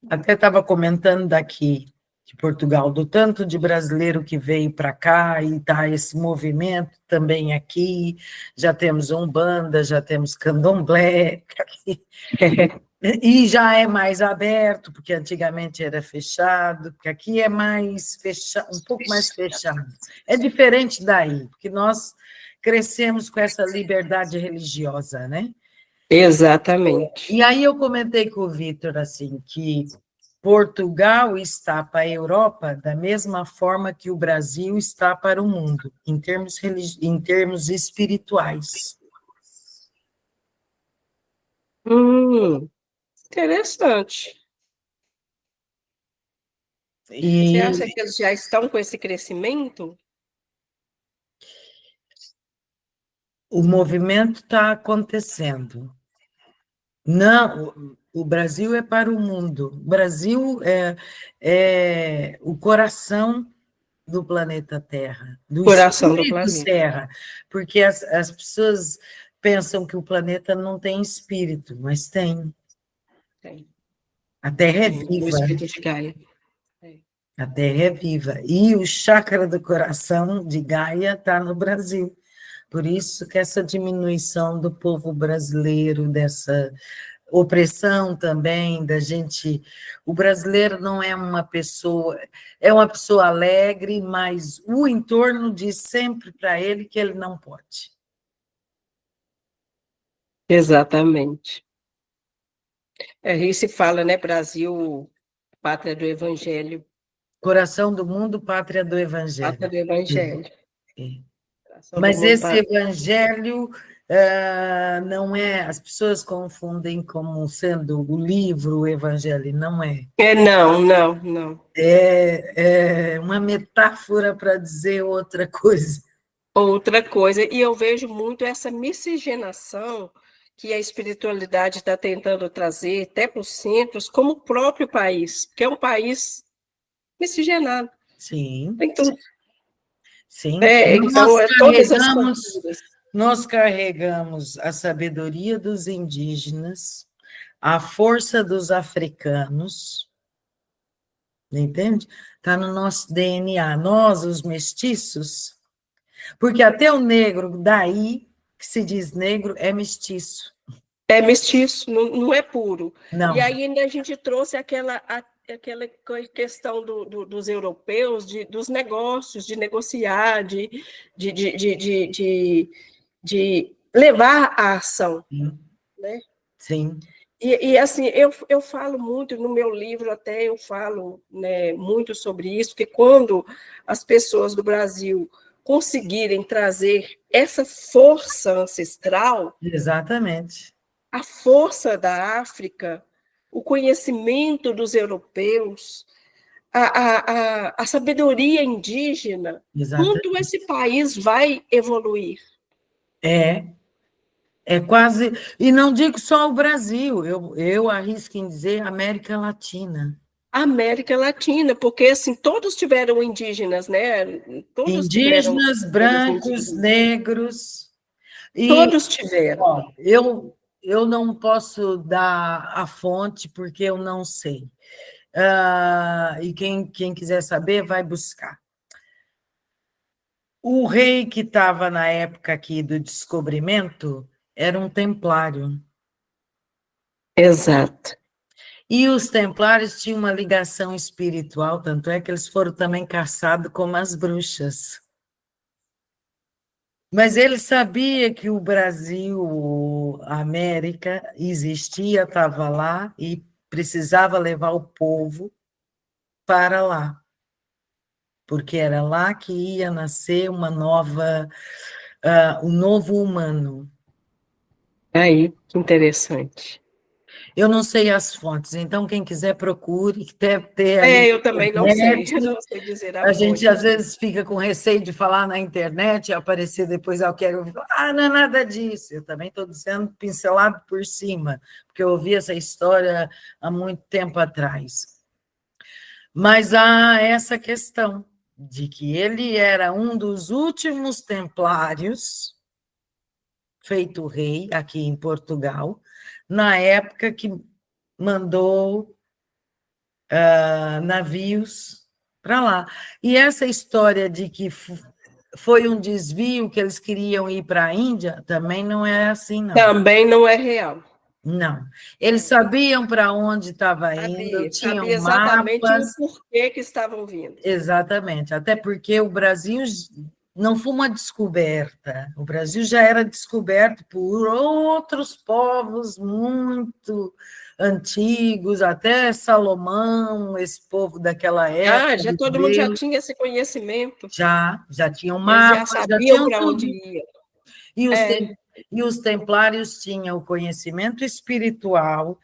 até estava comentando daqui de Portugal, do tanto de brasileiro que veio para cá e está esse movimento também aqui. Já temos Umbanda, já temos Candomblé, e já é mais aberto, porque antigamente era fechado, porque aqui é mais fechado, um pouco mais fechado. É diferente daí, porque nós crescemos com essa liberdade religiosa, né? Exatamente. E aí eu comentei com o Vitor assim que Portugal está para a Europa da mesma forma que o Brasil está para o mundo, em termos espirituais. Interessante. Você acha E que eles já estão com esse crescimento? o movimento está acontecendo. Não, o Brasil é para o mundo. O Brasil é o coração do planeta Terra, do Coração do espírito planeta. Terra, porque as pessoas pensam que o planeta não tem espírito, mas tem. Tem, A Terra é tem. O viva, espírito de Gaia. É. a Terra é viva. E o chakra do coração de Gaia está no Brasil. Por isso que essa diminuição do povo brasileiro, dessa opressão também, da gente. O brasileiro não é uma pessoa, é uma pessoa alegre, mas o entorno diz sempre para ele que ele não pode. Exatamente. Aí se fala, né, Brasil, pátria do Evangelho. Coração do mundo, pátria do Pátria Evangelho. do Evangelho. É. Coração do Mas mundo, esse Evangelho não é. As pessoas confundem como sendo o livro, o Evangelho, não é. Não, não, não. É uma metáfora para dizer outra coisa. Outra coisa, e eu vejo muito essa miscigenação que a espiritualidade está tentando trazer até para os centros, como o próprio país, que é um país miscigenado. Sim, Tem tudo. sim. Então, todas as culturas. Nós carregamos a sabedoria dos indígenas, a força dos africanos, entende? Está no nosso DNA, nós, os mestiços, porque até o negro, daí que se diz negro, é mestiço. É mestiço, não é puro. E Não. aí ainda a gente trouxe aquela questão dos europeus, dos negócios, de negociar, de, de, de, de, de, de levar a ação, Sim. né? Sim. E assim, eu falo muito, no meu livro até eu falo, né, muito sobre isso, que quando as pessoas do Brasil conseguirem trazer essa força ancestral, Exatamente, a força da África, o conhecimento dos europeus, a sabedoria indígena, quanto exatamente. esse país vai evoluir. É, é quase. E não digo só o Brasil, eu arrisco em dizer América Latina. A América Latina, porque assim, todos tiveram indígenas, né? Todos tiveram Indígenas, seres brancos, indígenas. negros. E Todos tiveram. ó, eu não posso dar a fonte porque eu não sei. E quem quiser saber, vai buscar. O rei que estava na época aqui do descobrimento era um templário. Exato. E os templários tinham uma ligação espiritual, tanto é que eles foram também caçados como as bruxas. Mas ele sabia que o Brasil, a América, existia, estava lá e precisava levar o povo para lá, porque era lá que ia nascer uma nova, um novo humano. Aí, que interessante. Eu não sei as fontes, então quem quiser procure, que deve ter aí Eu na também não sei, internet. eu não sei dizer a A gente às fonte. vezes fica com receio de falar na internet e aparecer depois, eu quero, não é nada disso. Eu também estou dizendo pincelado por cima, porque eu ouvi essa história há muito tempo atrás. Mas há essa questão de que ele era um dos últimos templários, feito rei aqui em Portugal, na época que mandou navios para lá. E essa história de que foi um desvio que eles queriam ir para a Índia, também não é assim, não. Também não é real. Não. Eles sabiam para onde estava indo, Sabia tinham exatamente o mapas, porquê que estavam vindo. exatamente. Até porque o Brasil não foi uma descoberta, o Brasil já era descoberto por outros povos muito antigos, até Salomão, esse povo daquela época, Já dos todo mundo já judeus, tinha esse conhecimento. já tinham Eles já mapas, já sabiam tinham para onde tudo. ia. E os, É, tem- e os templários tinham o conhecimento espiritual,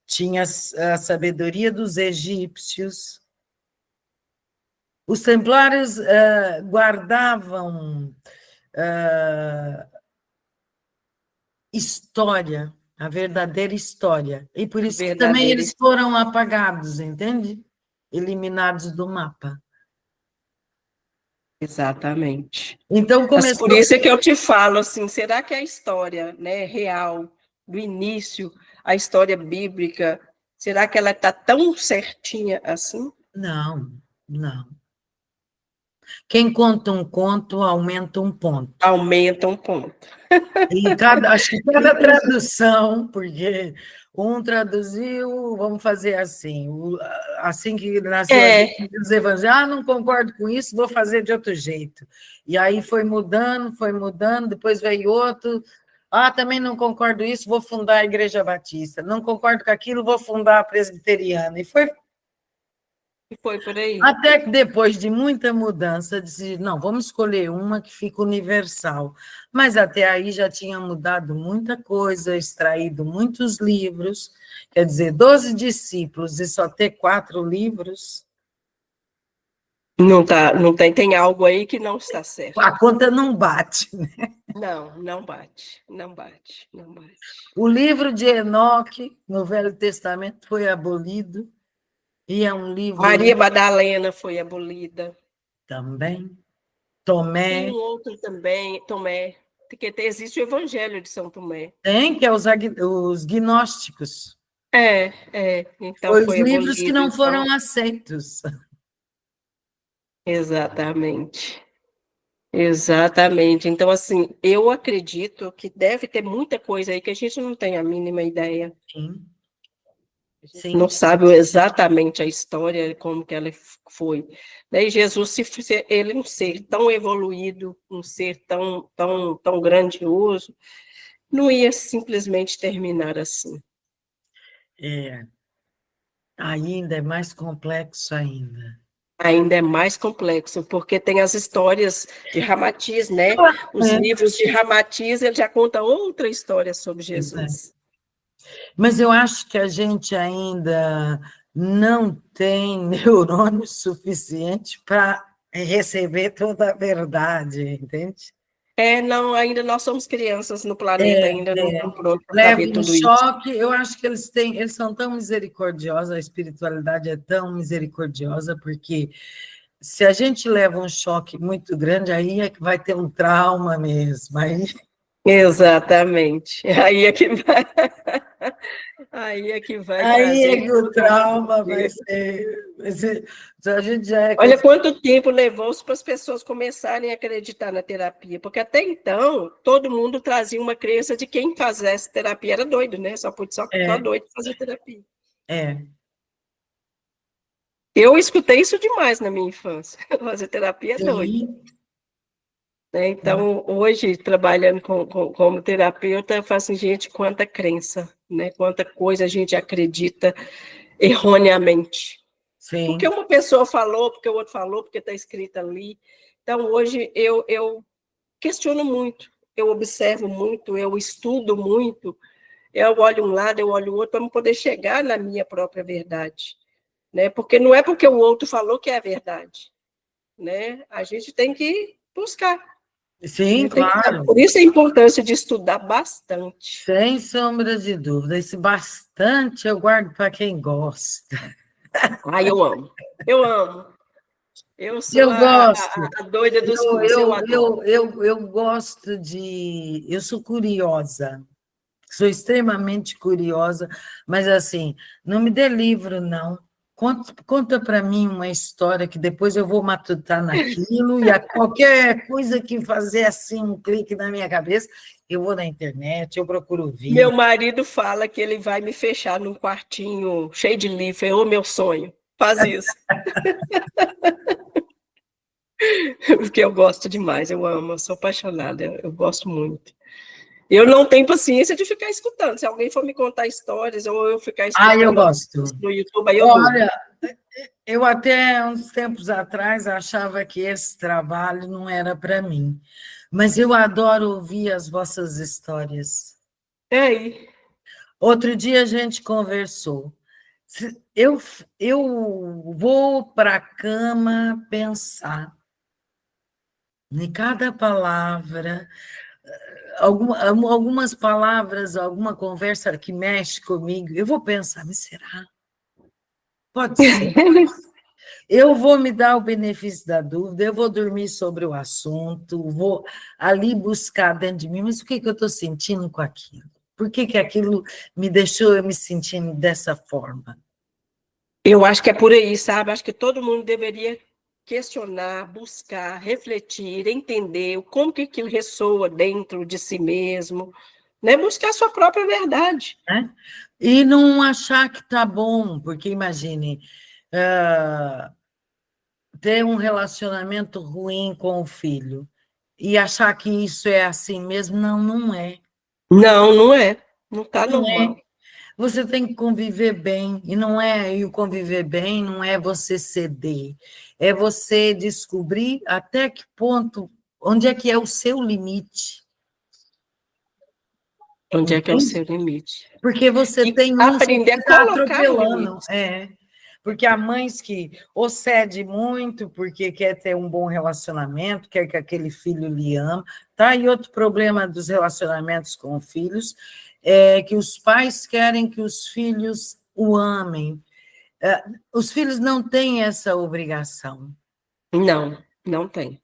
tinha a sabedoria dos egípcios. Os templários guardavam história, a verdadeira história. E por isso que também verdadeira. eles foram apagados, entende? Eliminados do mapa. Exatamente. Então Mas por começou. isso é que eu te falo assim, será que a história, né, real, do início, a história bíblica, será que ela está tão certinha assim? Não, não. Quem conta um conto aumenta um ponto. Aumenta um ponto. Acho que cada tradução, porque um traduziu, vamos fazer assim, assim que nasceu a É, Bíblia dos Evangelhos, não concordo com isso, vou fazer de outro jeito. E aí foi mudando, depois veio outro, também não concordo com isso, vou fundar a Igreja Batista, não concordo com aquilo, vou fundar a Presbiteriana. E foi foi por aí. até que depois de muita mudança, disse, não, vamos escolher uma que fica universal. Mas até aí já tinha mudado muita coisa, extraído muitos livros, quer dizer, 12 discípulos e só ter 4 livros, Não tá, não tem, tem algo aí que não está a certo. conta não bate. Não, não bate, não bate, não bate. O livro de Enoque, no Velho Testamento, foi abolido, e é um livro Maria Madalena foi abolida. também. Tem um Tomé, outro também, Tomé, porque existe o Evangelho de São Tomé. tem, que é os gnósticos. Então Foi os foi livros que abolido, não foram então, aceitos. exatamente, exatamente. Então, assim, eu acredito que deve ter muita coisa aí que a gente não tem a mínima ideia. Sim, A gente não sim. sabe exatamente a história, como que ela foi. Daí Jesus, se ele um ser tão evoluído, um ser tão grandioso, não ia simplesmente terminar assim. É, ainda é mais complexo ainda. Ainda é mais complexo, porque tem as histórias de Ramatiz, né? Os É, livros de Ramatiz, ele já conta outra história sobre pois é. Jesus. Mas eu acho que a gente ainda não tem neurônio suficiente para receber toda a verdade, entende? Não, ainda nós somos crianças no planeta, É, ainda não estamos prontos para leva saber um tudo isso. choque. Eu acho que eles são tão misericordiosos, a espiritualidade é tão misericordiosa, porque se a gente leva um choque muito grande, aí é que vai ter um trauma mesmo. Exatamente. Aí é que vai Aí é trazer que o tudo. trauma vai ser. A gente já é Olha quanto tempo levou para as pessoas começarem a acreditar na terapia, porque até então todo mundo trazia uma crença de quem fizesse terapia era doido, né? Só é, doido fazer terapia. é, Eu escutei isso demais na minha infância. Fazer terapia é doido. sim, Né? Então, hoje, trabalhando como terapeuta, eu faço assim, gente, quanta crença, né? Quanta coisa a gente acredita erroneamente. Porque sim. uma pessoa falou, porque o outro falou, porque está escrito ali. Então, hoje, eu questiono muito, eu observo muito, eu estudo muito, eu olho um lado, eu olho o outro, para poder chegar na minha própria verdade. Né? Porque não é porque o outro falou que é a verdade. Né? A gente tem que buscar. Sim, Né? Por claro, isso a importância de estudar bastante. sem sombra de dúvida. Esse bastante eu guardo para quem gosta. Ai, eu amo. Eu amo. Eu sou Eu gosto. a doida dos Eu, cursos, eu eu, adoro. eu, eu gosto de. Eu sou curiosa, sou extremamente curiosa, mas assim, não me dê livro, não. Conta para mim uma história que depois eu vou matutar naquilo, e a qualquer coisa que fazer assim um clique na minha cabeça, eu vou na internet, eu procuro Meu vídeo. marido fala que ele vai me fechar num quartinho cheio de livro. É o meu sonho. Faz isso. Porque eu gosto demais, eu amo, eu sou apaixonada, eu gosto muito. Eu não tenho paciência de ficar escutando. Se alguém for me contar histórias ou eu ficar Ah, eu escutando gosto. no YouTube, aí eu durmo. Olha, eu até uns tempos atrás achava que esse trabalho não era para mim, mas eu adoro ouvir as vossas histórias. É aí. Outro dia a gente conversou. Eu, eu vou para a cama pensar em cada palavra, algumas palavras, alguma conversa que mexe comigo. Eu vou pensar, mas será? Pode ser. Eu vou me dar o benefício da dúvida, eu vou dormir sobre o assunto, vou ali buscar dentro de mim, mas o que eu estou sentindo com aquilo? Por que aquilo me deixou eu me sentindo dessa forma? Eu acho que é por aí, sabe? Acho que todo mundo deveria questionar, buscar, refletir, entender como que aquilo ressoa dentro de si mesmo, né? Buscar a sua própria verdade. Né? E não achar que está bom, porque imagine, ter um relacionamento ruim com o filho e achar que isso é assim mesmo, não, não é. Não, não é. Não está Não é. normal. Você tem que conviver bem, e não é, e o conviver bem não é você ceder, é você descobrir até que ponto, onde é que é o seu limite, Onde é que é o entende? seu limite? Porque você E tem uns que aprender a ficam colocar o atropelando, limite. porque há mães que ou cede muito porque quer ter um bom relacionamento, quer que aquele filho lhe ama, tá? E outro problema dos relacionamentos com filhos é que os pais querem que os filhos o amem. Os filhos não têm essa obrigação. Não, não tem.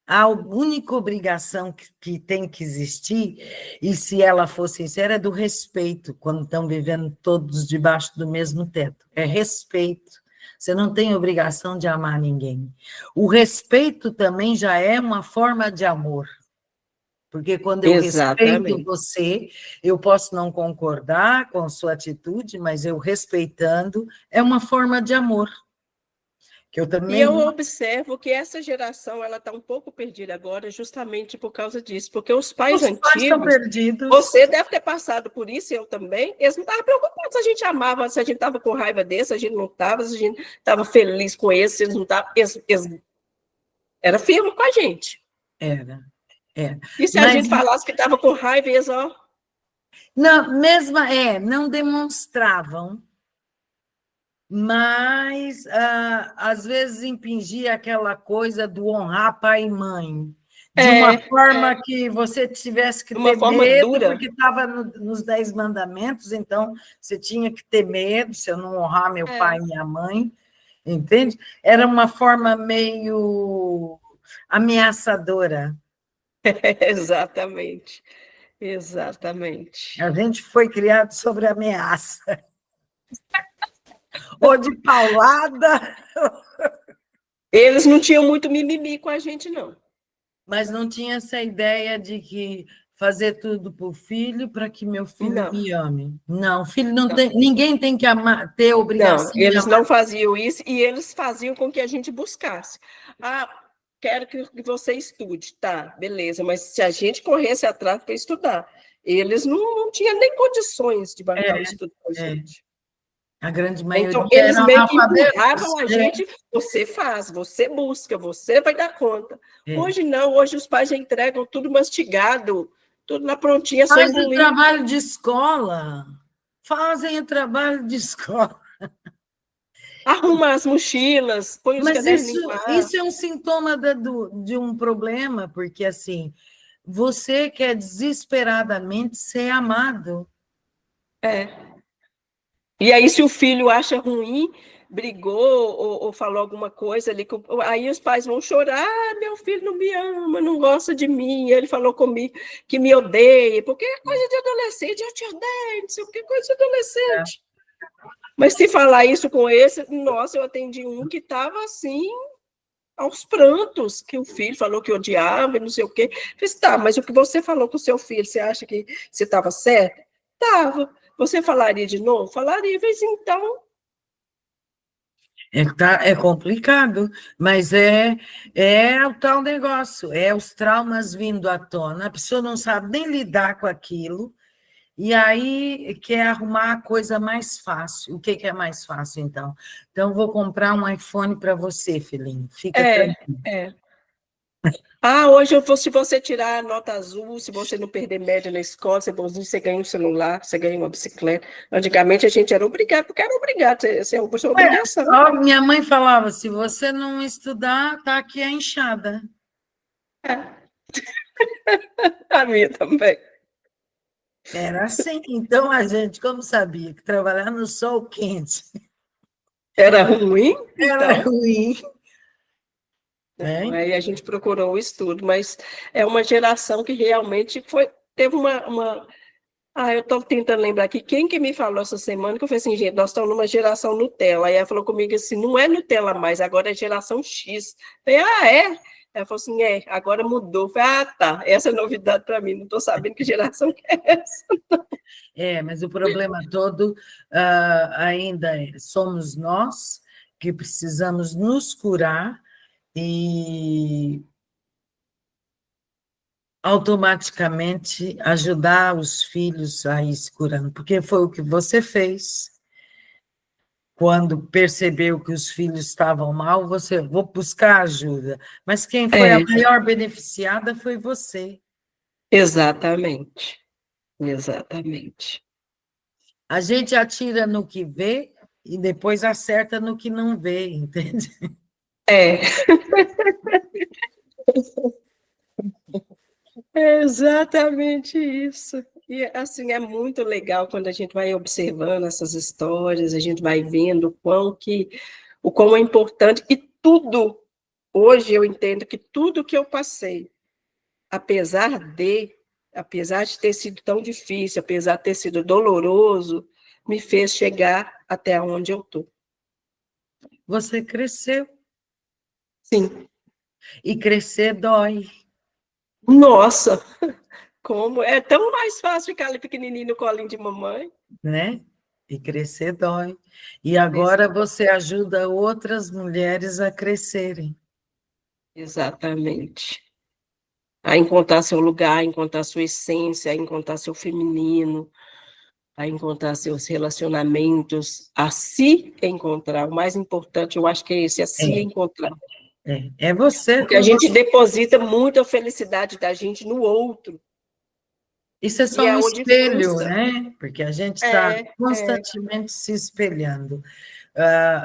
A única obrigação que tem que existir, e se ela for sincera, é do respeito, quando estão vivendo todos debaixo do mesmo teto. É respeito. Você não tem obrigação de amar ninguém. O respeito também já é uma forma de amor, porque quando eu respeito Exatamente. você, eu posso não concordar com sua atitude, mas eu respeitando é uma forma de amor. que eu E também... eu observo que essa geração ela está um pouco perdida agora, justamente por causa disso, porque os pais Os pais estão antigos, perdidos. você deve ter passado por isso, eu também, eles não estavam preocupados se a gente amava, se a gente estava com raiva desse, se a gente não estava, se a gente estava feliz com esse, se eles não estavam, era firme com a gente. Era, era. E se a Mas gente falasse que estava com raiva, eles, ó... não, não demonstravam, mas às vezes impingia aquela coisa do honrar pai e mãe, de uma forma que você tivesse que de uma ter forma medo, dura. porque estava nos 10 mandamentos, então você tinha que ter medo se eu não honrar meu pai e minha mãe, entende? Era uma forma meio ameaçadora. Exatamente, exatamente. A gente foi criado sobre ameaça, ou de paulada. Eles não tinham muito mimimi com a gente, não. Mas não tinha essa ideia de que fazer tudo para o filho para que meu filho Não, me ame. Não, filho não não. tem, ninguém tem que amar, ter Não, obrigação de eles amar. não faziam isso e eles faziam com que a gente buscasse. Ah, quero que você estude, tá, beleza, mas se a gente corresse atrás para estudar, eles não tinham nem condições de bancar o estudo com a É, gente. a grande Então, maioria eles eram meio que analfabetos. empurravam a gente, você faz, você busca, você vai dar conta. É. Hoje não, hoje os pais já entregam tudo mastigado, tudo na prontinha, só Faz o engolir. trabalho de escola. Fazem o trabalho de escola. Arruma as mochilas, põe os Mas caderninhos lá. isso é um sintoma de um problema, porque assim, você quer desesperadamente ser amado. É. E aí, se o filho acha ruim, brigou ou falou alguma coisa ali, aí os pais vão chorar, ah, meu filho não me ama, não gosta de mim, ele falou comigo que me odeia, porque é coisa de adolescente, eu te odeio, não sei o que, coisa de adolescente. Mas se falar isso com esse, nossa, eu atendi um que estava assim, aos prantos, que o filho falou que odiava e não sei o quê. Fiz, tá, mas o que você falou com o seu filho, você acha que você estava certo? Estava. Você falaria de novo? Falaria, mas então... É complicado, mas é o tal negócio, é os traumas vindo à tona, a pessoa não sabe nem lidar com aquilo, e aí quer arrumar a coisa mais fácil. O que é mais fácil, então? Então, vou comprar um iPhone para você, filhinho, fica tranquilo. É. Ah, hoje, se você tirar a nota azul, se você não perder média na escola, você ganha um celular, você ganha uma bicicleta. Antigamente, a gente era obrigado, porque era obrigado, isso é uma obrigação. Minha mãe falava, se você não estudar, tá aqui a enxada. É. A minha também. Era assim. Então, a gente, como sabia que trabalhar no sol quente Era ruim, era então. ruim, né? Aí a gente procurou o estudo, mas é uma geração que realmente teve uma... Ah, eu estou tentando lembrar aqui, quem que me falou essa semana, que eu falei assim, gente, nós estamos numa geração Nutella. Aí ela falou comigo assim, não é Nutella mais, agora é geração X. Eu falei, ah, é? Ela falou assim, agora mudou. Eu falei, ah, tá, essa é novidade para mim, não estou sabendo que geração que é essa. Mas o problema todo ainda somos nós que precisamos nos curar e automaticamente ajudar os filhos a ir se curando, porque foi o que você fez. Quando percebeu que os filhos estavam mal, você vou buscar ajuda. Mas quem foi a maior beneficiada foi você. Exatamente, exatamente. A gente atira no que vê e depois acerta no que não vê, entende? É. É exatamente isso. E, assim, é muito legal quando a gente vai observando essas histórias, a gente vai vendo o quão é importante, e tudo, hoje eu entendo que tudo que eu passei, apesar apesar de ter sido tão difícil, apesar de ter sido doloroso, me fez chegar até onde eu estou. Você cresceu. Sim. E crescer dói. Nossa, como é tão mais fácil ficar ali pequenininho no colinho de mamãe. Né? E crescer dói. E agora você ajuda outras mulheres a crescerem. Exatamente. A encontrar seu lugar, a encontrar sua essência, a encontrar seu feminino, a encontrar seus relacionamentos, a se encontrar. O mais importante, eu acho que é esse, a se encontrar. É você Porque a com gente você. deposita muita felicidade da gente no outro. Isso é E só é um onde espelho, frustra. né? Porque a gente está constantemente se espelhando.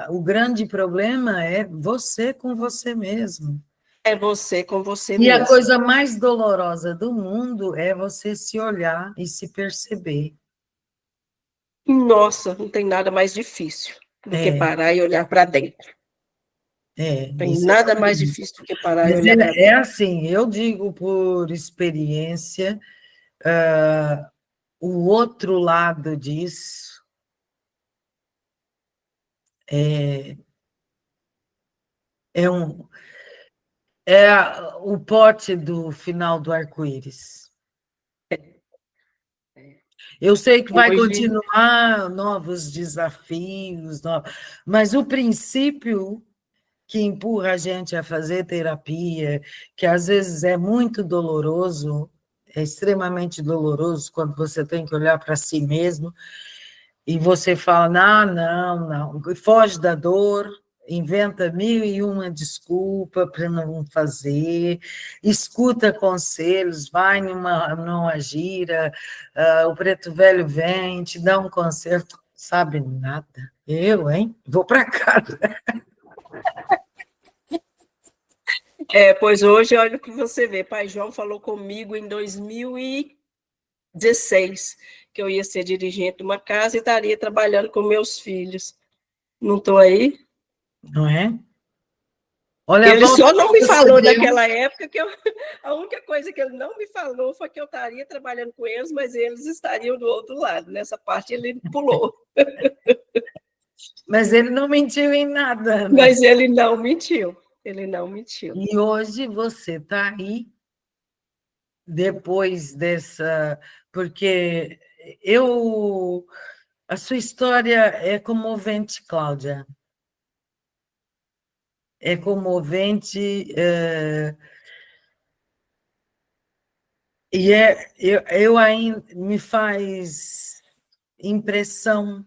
O grande problema é você com você mesmo. É você com você E a mesmo. coisa mais dolorosa do mundo é você se olhar e se perceber. Nossa, não tem nada mais difícil do que parar e olhar para dentro. Tem Isso é nada mais horrível. difícil do que parar e Mas olhar para é dentro. assim, eu digo por experiência, o outro lado disso é, um, é o pote do final do arco-íris. Eu sei que vai Hoje, continuar novos desafios, mas o princípio que empurra a gente a fazer terapia, que às vezes é muito doloroso, é extremamente doloroso quando você tem que olhar para si mesmo e você fala, não, foge da dor, inventa mil e uma desculpa para não fazer, escuta conselhos, vai numa gira, o preto velho vem, te dá um conselho, sabe nada. Eu, hein? Vou para casa. pois hoje, olha o que você vê. Pai João falou comigo em 2016 que eu ia ser dirigente de uma casa e estaria trabalhando com meus filhos. Não estou aí? Não é? Olha a Ele volta só que não me você falou deu. naquela época a única coisa que ele não me falou foi que eu estaria trabalhando com eles, mas eles estariam do outro lado. Nessa parte ele pulou. Mas ele não mentiu em nada, né? Mas ele não mentiu. Ele não mentiu. E hoje você está aí, depois dessa. Porque a sua história é comovente, Cláudia. É comovente. Eu ainda me faz impressão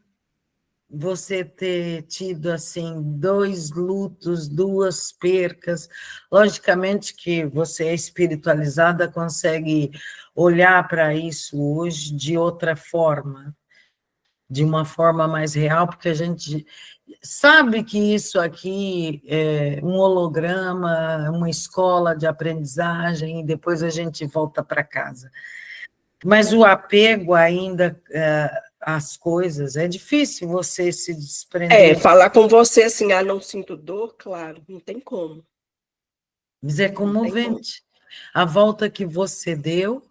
você ter tido assim dois lutos, duas percas. Logicamente que você é espiritualizada, consegue olhar para isso hoje de outra forma, de uma forma mais real, porque a gente sabe que isso aqui é um holograma, uma escola de aprendizagem, e depois a gente volta para casa. Mas o apego ainda às coisas, é difícil você se desprender. Falar com você assim, não sinto dor, claro, não tem como. Mas é Não tem como. comovente. A volta que você deu,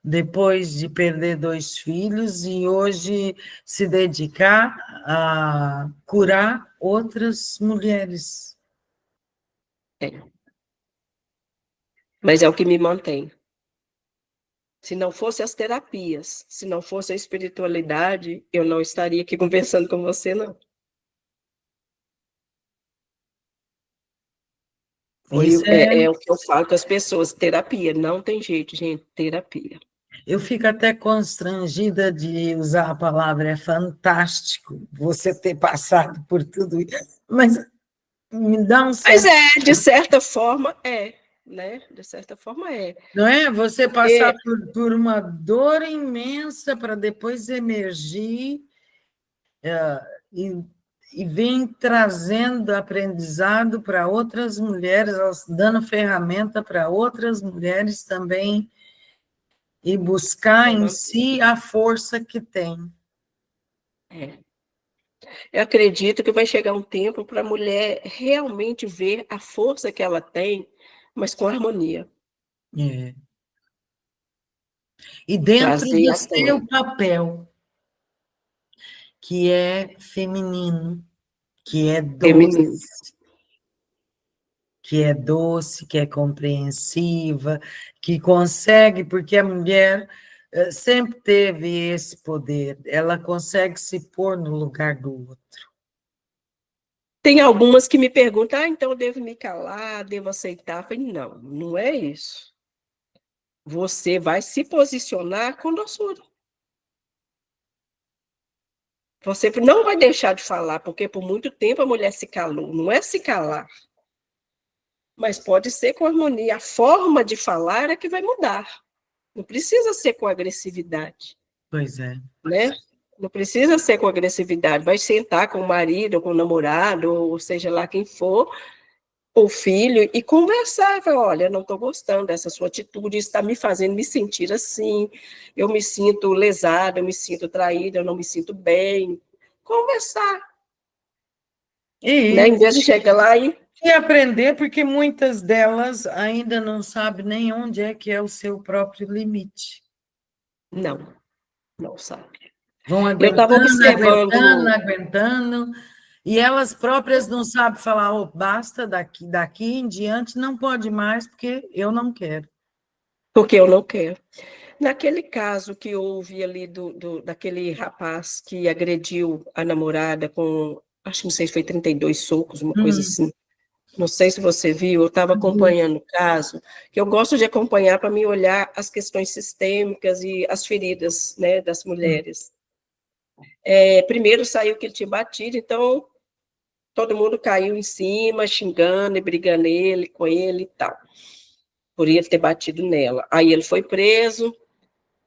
depois de perder dois filhos, e hoje se dedicar a curar outras mulheres. Mas é o que me mantém. Se não fosse as terapias, se não fosse a espiritualidade, eu não estaria aqui conversando com você, não. Isso é. É o que eu falo com as pessoas, terapia, não tem jeito, gente, terapia. Eu fico até constrangida de usar a palavra, é fantástico você ter passado por tudo isso, mas me dá um Mas certo. de certa forma, né? De certa forma é. Não é? Você passar Porque, por uma dor imensa para depois emergir e, e vem trazendo aprendizado para outras mulheres, dando ferramenta para outras mulheres também e buscar em si a força que tem. eu acredito que vai chegar um tempo para a mulher realmente ver a força que ela tem, mas com harmonia. É. E dentro Trazer do à tona. seu papel, que é feminino, que é Feminino. doce, que é compreensiva, que consegue, porque a mulher sempre teve esse poder, ela consegue se pôr no lugar do outro. Tem algumas que me perguntam, então eu devo me calar, devo aceitar? Eu falei, não, não é isso. Você vai se posicionar com doçura. Você não vai deixar de falar, porque por muito tempo a mulher se calou. Não é se calar, mas pode ser com harmonia. A forma de falar é que vai mudar. Não precisa ser com agressividade. Pois é. Né? Não precisa ser com agressividade. Vai sentar com o marido, ou com o namorado, ou seja lá quem for, ou filho, e conversar. Falar, olha, não estou gostando dessa sua atitude, isso está me fazendo me sentir assim, eu me sinto lesada, eu me sinto traída, eu não me sinto bem. Conversar. Né? Em vez de chegar lá e aprender, porque muitas delas ainda não sabem nem onde é que é o seu próprio limite. Não sabe. Vão Eu estava observando... aguentando, e elas próprias não sabem falar, oh, basta, daqui em diante não pode mais, porque eu não quero. Porque eu não quero. Naquele caso que houve ali daquele rapaz que agrediu a namorada com, acho que não sei se foi 32 socos, uma coisa assim. Não sei se você viu, eu estava acompanhando o caso, que eu gosto de acompanhar para me olhar as questões sistêmicas e as feridas, né, das mulheres. Primeiro saiu que ele tinha batido, então todo mundo caiu em cima, xingando e brigando com ele e tal, por ele ter batido nela. Aí ele foi preso.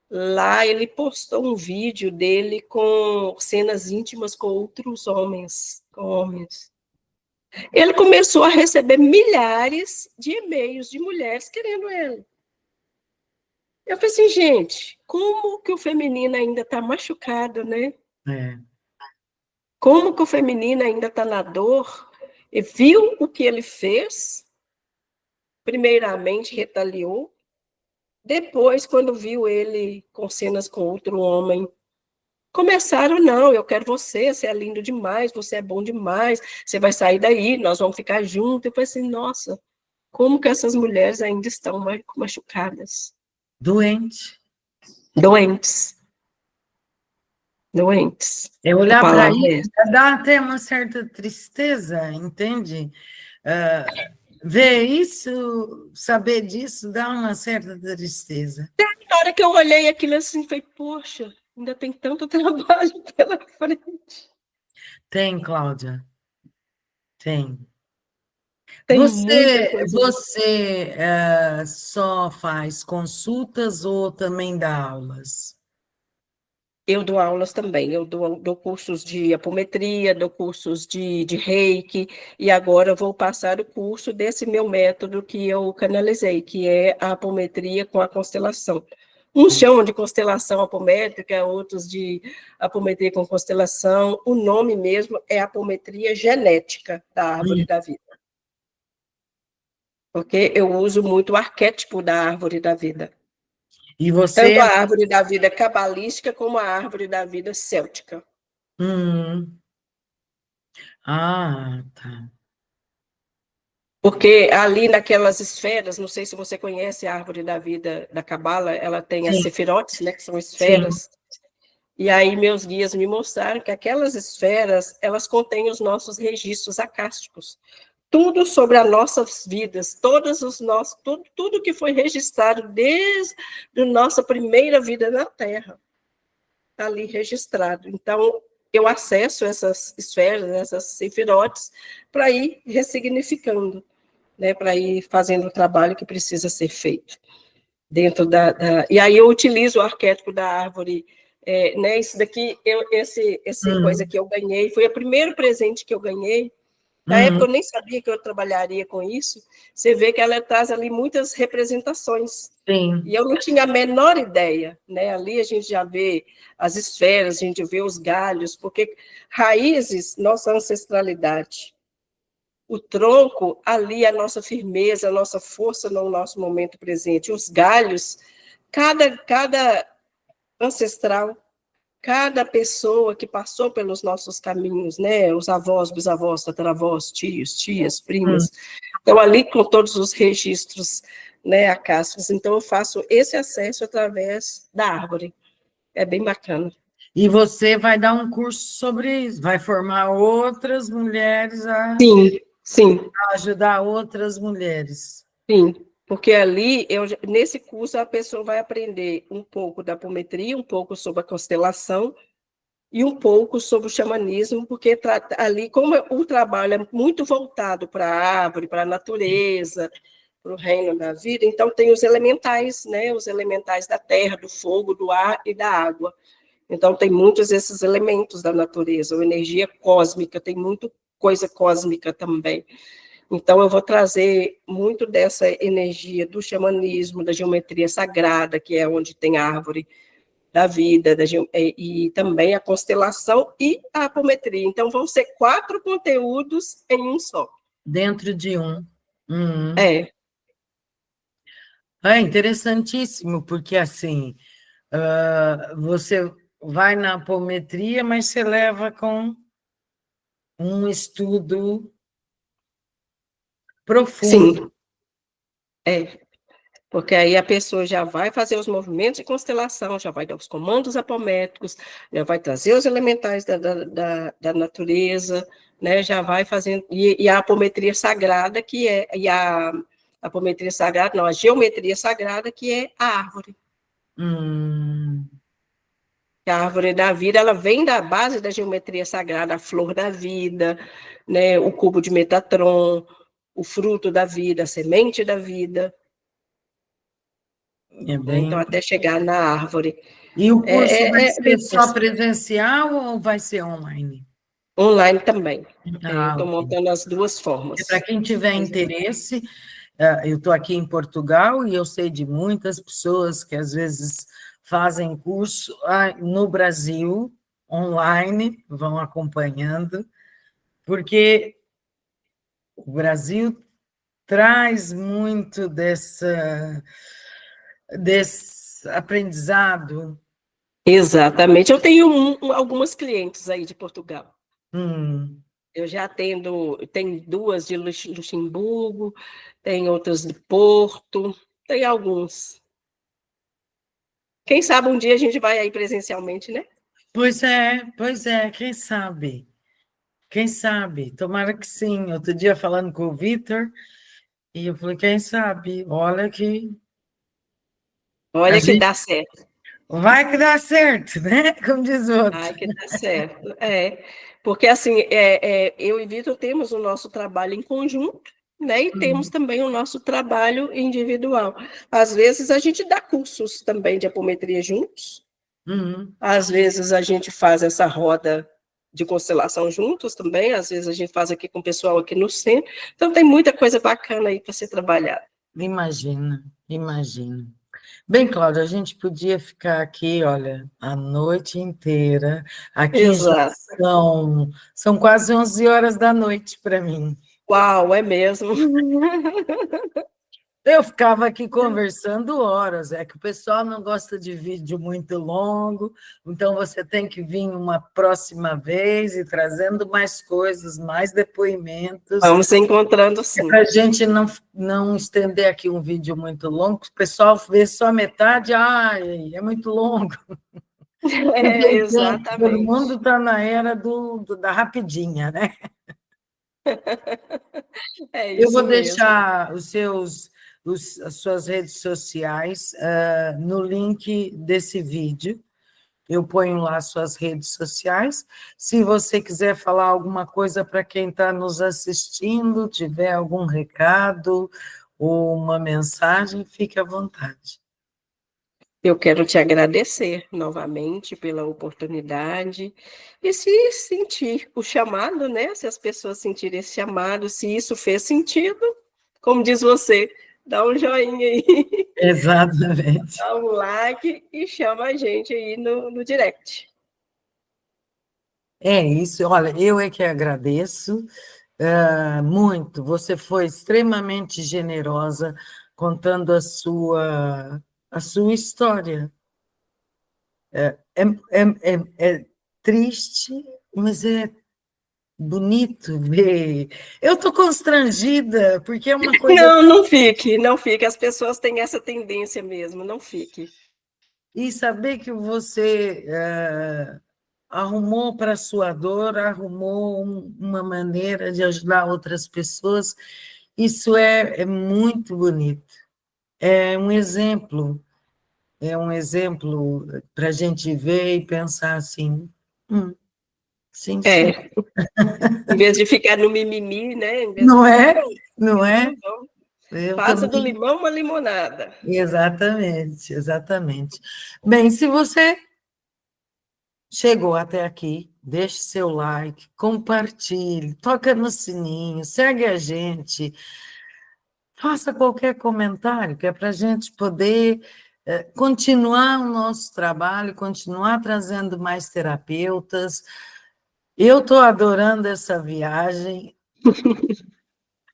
Lá ele postou um vídeo dele com cenas íntimas com outros homens, Ele começou a receber milhares de e-mails de mulheres querendo ele. Eu falei assim, gente, como que o feminino ainda está machucado, né? Como que o feminino ainda está na dor? E viu o que ele fez, primeiramente retaliou, depois, quando viu ele com cenas com outro homem, começaram, não, eu quero você é lindo demais, você é bom demais, você vai sair daí, nós vamos ficar juntos. Eu falei assim, nossa, como que essas mulheres ainda estão machucadas? Doentes. Doentes. É A olhar para palavra é isso, dá até uma certa tristeza, entende? Ver isso, saber disso, dá uma certa tristeza. Na hora que eu olhei aquilo assim, falei, poxa, ainda tem tanto trabalho pela frente. Tem, Cláudia, tem. Tem muita coisa. Você só faz consultas ou também dá aulas? Eu dou aulas também, eu dou cursos de apometria, dou cursos de reiki, e agora eu vou passar o curso desse meu método que eu canalizei, que é a apometria com a constelação. Uns chamam de constelação apométrica, outros de apometria com constelação. O nome mesmo é apometria genética da árvore da vida. Porque eu uso muito o arquétipo da árvore da vida. E você... Tanto a árvore da vida cabalística como a árvore da vida céltica. Ah, tá. Porque ali naquelas esferas, não sei se você conhece a árvore da vida da Cabala, ela tem as sefirotes, né, que são esferas. Sim. E aí meus guias me mostraram que aquelas esferas, elas contêm os nossos registros acásticos. Tudo sobre as nossas vidas, tudo que foi registrado desde a nossa primeira vida na Terra, está ali registrado. Então, eu acesso essas esferas, essas sefirotes, para ir ressignificando, né, para ir fazendo o trabalho que precisa ser feito. E aí eu utilizo o arquétipo da árvore, né, isso daqui, coisa que eu ganhei, foi o primeiro presente que eu ganhei. Na época eu nem sabia que eu trabalharia com isso. Você vê que ela traz ali muitas representações. Sim. E eu não tinha a menor ideia, né? Ali a gente já vê as esferas, a gente vê os galhos, porque raízes, nossa ancestralidade. O tronco, ali a nossa firmeza, a nossa força no nosso momento presente. Os galhos, cada ancestral, cada pessoa que passou pelos nossos caminhos, né? Os avós, bisavós, tataravós, tios, tias, primas. Então, ali com todos os registros né, acácias. Então, eu faço esse acesso através da árvore. É bem bacana. E você vai dar um curso sobre isso, vai formar outras mulheres Sim, sim, a ajudar outras mulheres. sim. Porque ali, nesse curso, a pessoa vai aprender um pouco da apometria, um pouco sobre a constelação e um pouco sobre o xamanismo, porque ali, como o trabalho é muito voltado para a árvore, para a natureza, para o reino da vida, então tem os elementais, né? Os elementais da terra, do fogo, do ar e da água. Então, tem muitos desses elementos da natureza, a energia cósmica, tem muita coisa cósmica também. Então, eu vou trazer muito dessa energia do xamanismo, da geometria sagrada, que é onde tem a árvore da vida, e também a constelação e a apometria. Então, vão ser 4 conteúdos em um só. Dentro de um. Uhum. É. É interessantíssimo, porque assim, você vai na apometria, mas você leva com um estudo profundo. Sim, é. Porque aí a pessoa já vai fazer os movimentos de constelação, já vai dar os comandos apométricos, já vai trazer os elementais da natureza, né? Já vai fazendo. E a apometria sagrada, que é. E a apometria sagrada, não, a geometria sagrada, que é a árvore. Hum, A árvore da vida, ela vem da base da geometria sagrada, a flor da vida, né? O cubo de Metatron, o fruto da vida, a semente da vida. é Né? Então, bem. até chegar na árvore. E o curso vai É bem ser só interessante. presencial ou vai ser online? Online também. Eu Ah, estou ok. montando as duas Para formas. quem tiver interesse, eu estou aqui em Portugal e eu sei de muitas pessoas que às vezes fazem curso no Brasil, online, vão acompanhando, porque o Brasil traz muito desse aprendizado. Exatamente. Eu tenho algumas clientes aí de Portugal. Hum, Eu já atendo, tem duas de Luxemburgo, tem outras de Porto, tem alguns. Quem sabe um dia a gente vai aí presencialmente, né? pois é, quem sabe? Quem sabe? Tomara que sim. Outro dia falando com o Vitor, e eu falei, quem sabe? Olha que a Olha que gente dá certo. vai que dá certo, né? Como diz o outro. Ai, que dá certo. É, porque assim, eu e Vitor temos o nosso trabalho em conjunto, né? E temos também o nosso trabalho individual. Às vezes a gente dá cursos também de apometria juntos, Uhum. às vezes a gente faz essa roda de constelação juntos também, às vezes a gente faz aqui com o pessoal aqui no centro. Então tem muita coisa bacana aí para ser trabalhada. Imagina, imagina. Bem, Cláudia, a gente podia ficar aqui, olha, a noite inteira. Aqui já Exato. são quase 11 horas da noite para mim. Uau, é mesmo. Eu ficava aqui conversando horas, é que o pessoal não gosta de vídeo muito longo, então você tem que vir uma próxima vez e trazendo mais coisas, mais depoimentos, Vamos se encontrando sim. para a gente não estender aqui um vídeo muito longo, o pessoal vê só metade, ai, é muito longo. É, Ninguém tem, todo mundo exatamente. está na era da rapidinha, né? É Eu vou isso mesmo. deixar as suas redes sociais no link desse vídeo. Eu ponho lá suas redes sociais. Se você quiser falar alguma coisa para quem está nos assistindo, tiver algum recado ou uma mensagem, fique à vontade. Eu quero te agradecer novamente pela oportunidade e se sentir o chamado, né? Se as pessoas sentirem esse chamado, se isso fez sentido, como diz você, dá um joinha aí, Exatamente. dá um like e chama a gente aí no direct. É isso. Olha, eu é que agradeço muito. Você foi extremamente generosa contando a sua história. É, é triste, mas bonito ver. Eu estou constrangida, porque é uma coisa. Não, não fique, não fique. As pessoas têm essa tendência mesmo, não fique. E saber que você arrumou para a sua dor, arrumou uma maneira de ajudar outras pessoas, isso é muito bonito. É um exemplo para a gente ver e pensar assim, sim, senhor. É, em vez de ficar no mimimi, né? Em vez de Não ficar é? no Não é? então, Eu faça do também. limão uma limonada. Exatamente, exatamente. Bem, se você chegou até aqui, deixe seu like, compartilhe, toca no sininho, segue a gente, faça qualquer comentário, que é para a gente poder continuar o nosso trabalho, continuar trazendo mais terapeutas. Eu estou adorando essa viagem,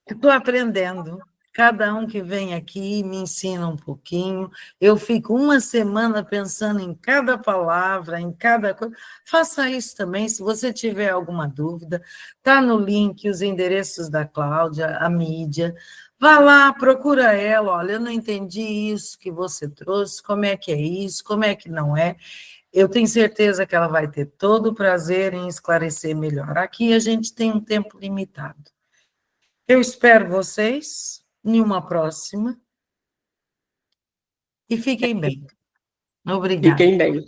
estou aprendendo. Cada um que vem aqui me ensina um pouquinho. Eu fico uma semana pensando em cada palavra, em cada coisa. Faça isso também, se você tiver alguma dúvida. Está no link os endereços da Cláudia, a mídia. Vá lá, procura ela. Olha, eu não entendi isso que você trouxe, como é que é isso, como é que não é. Eu tenho certeza que ela vai ter todo o prazer em esclarecer melhor. Aqui a gente tem um tempo limitado. Eu espero vocês em uma próxima e fiquem bem. Obrigada. Fiquem bem.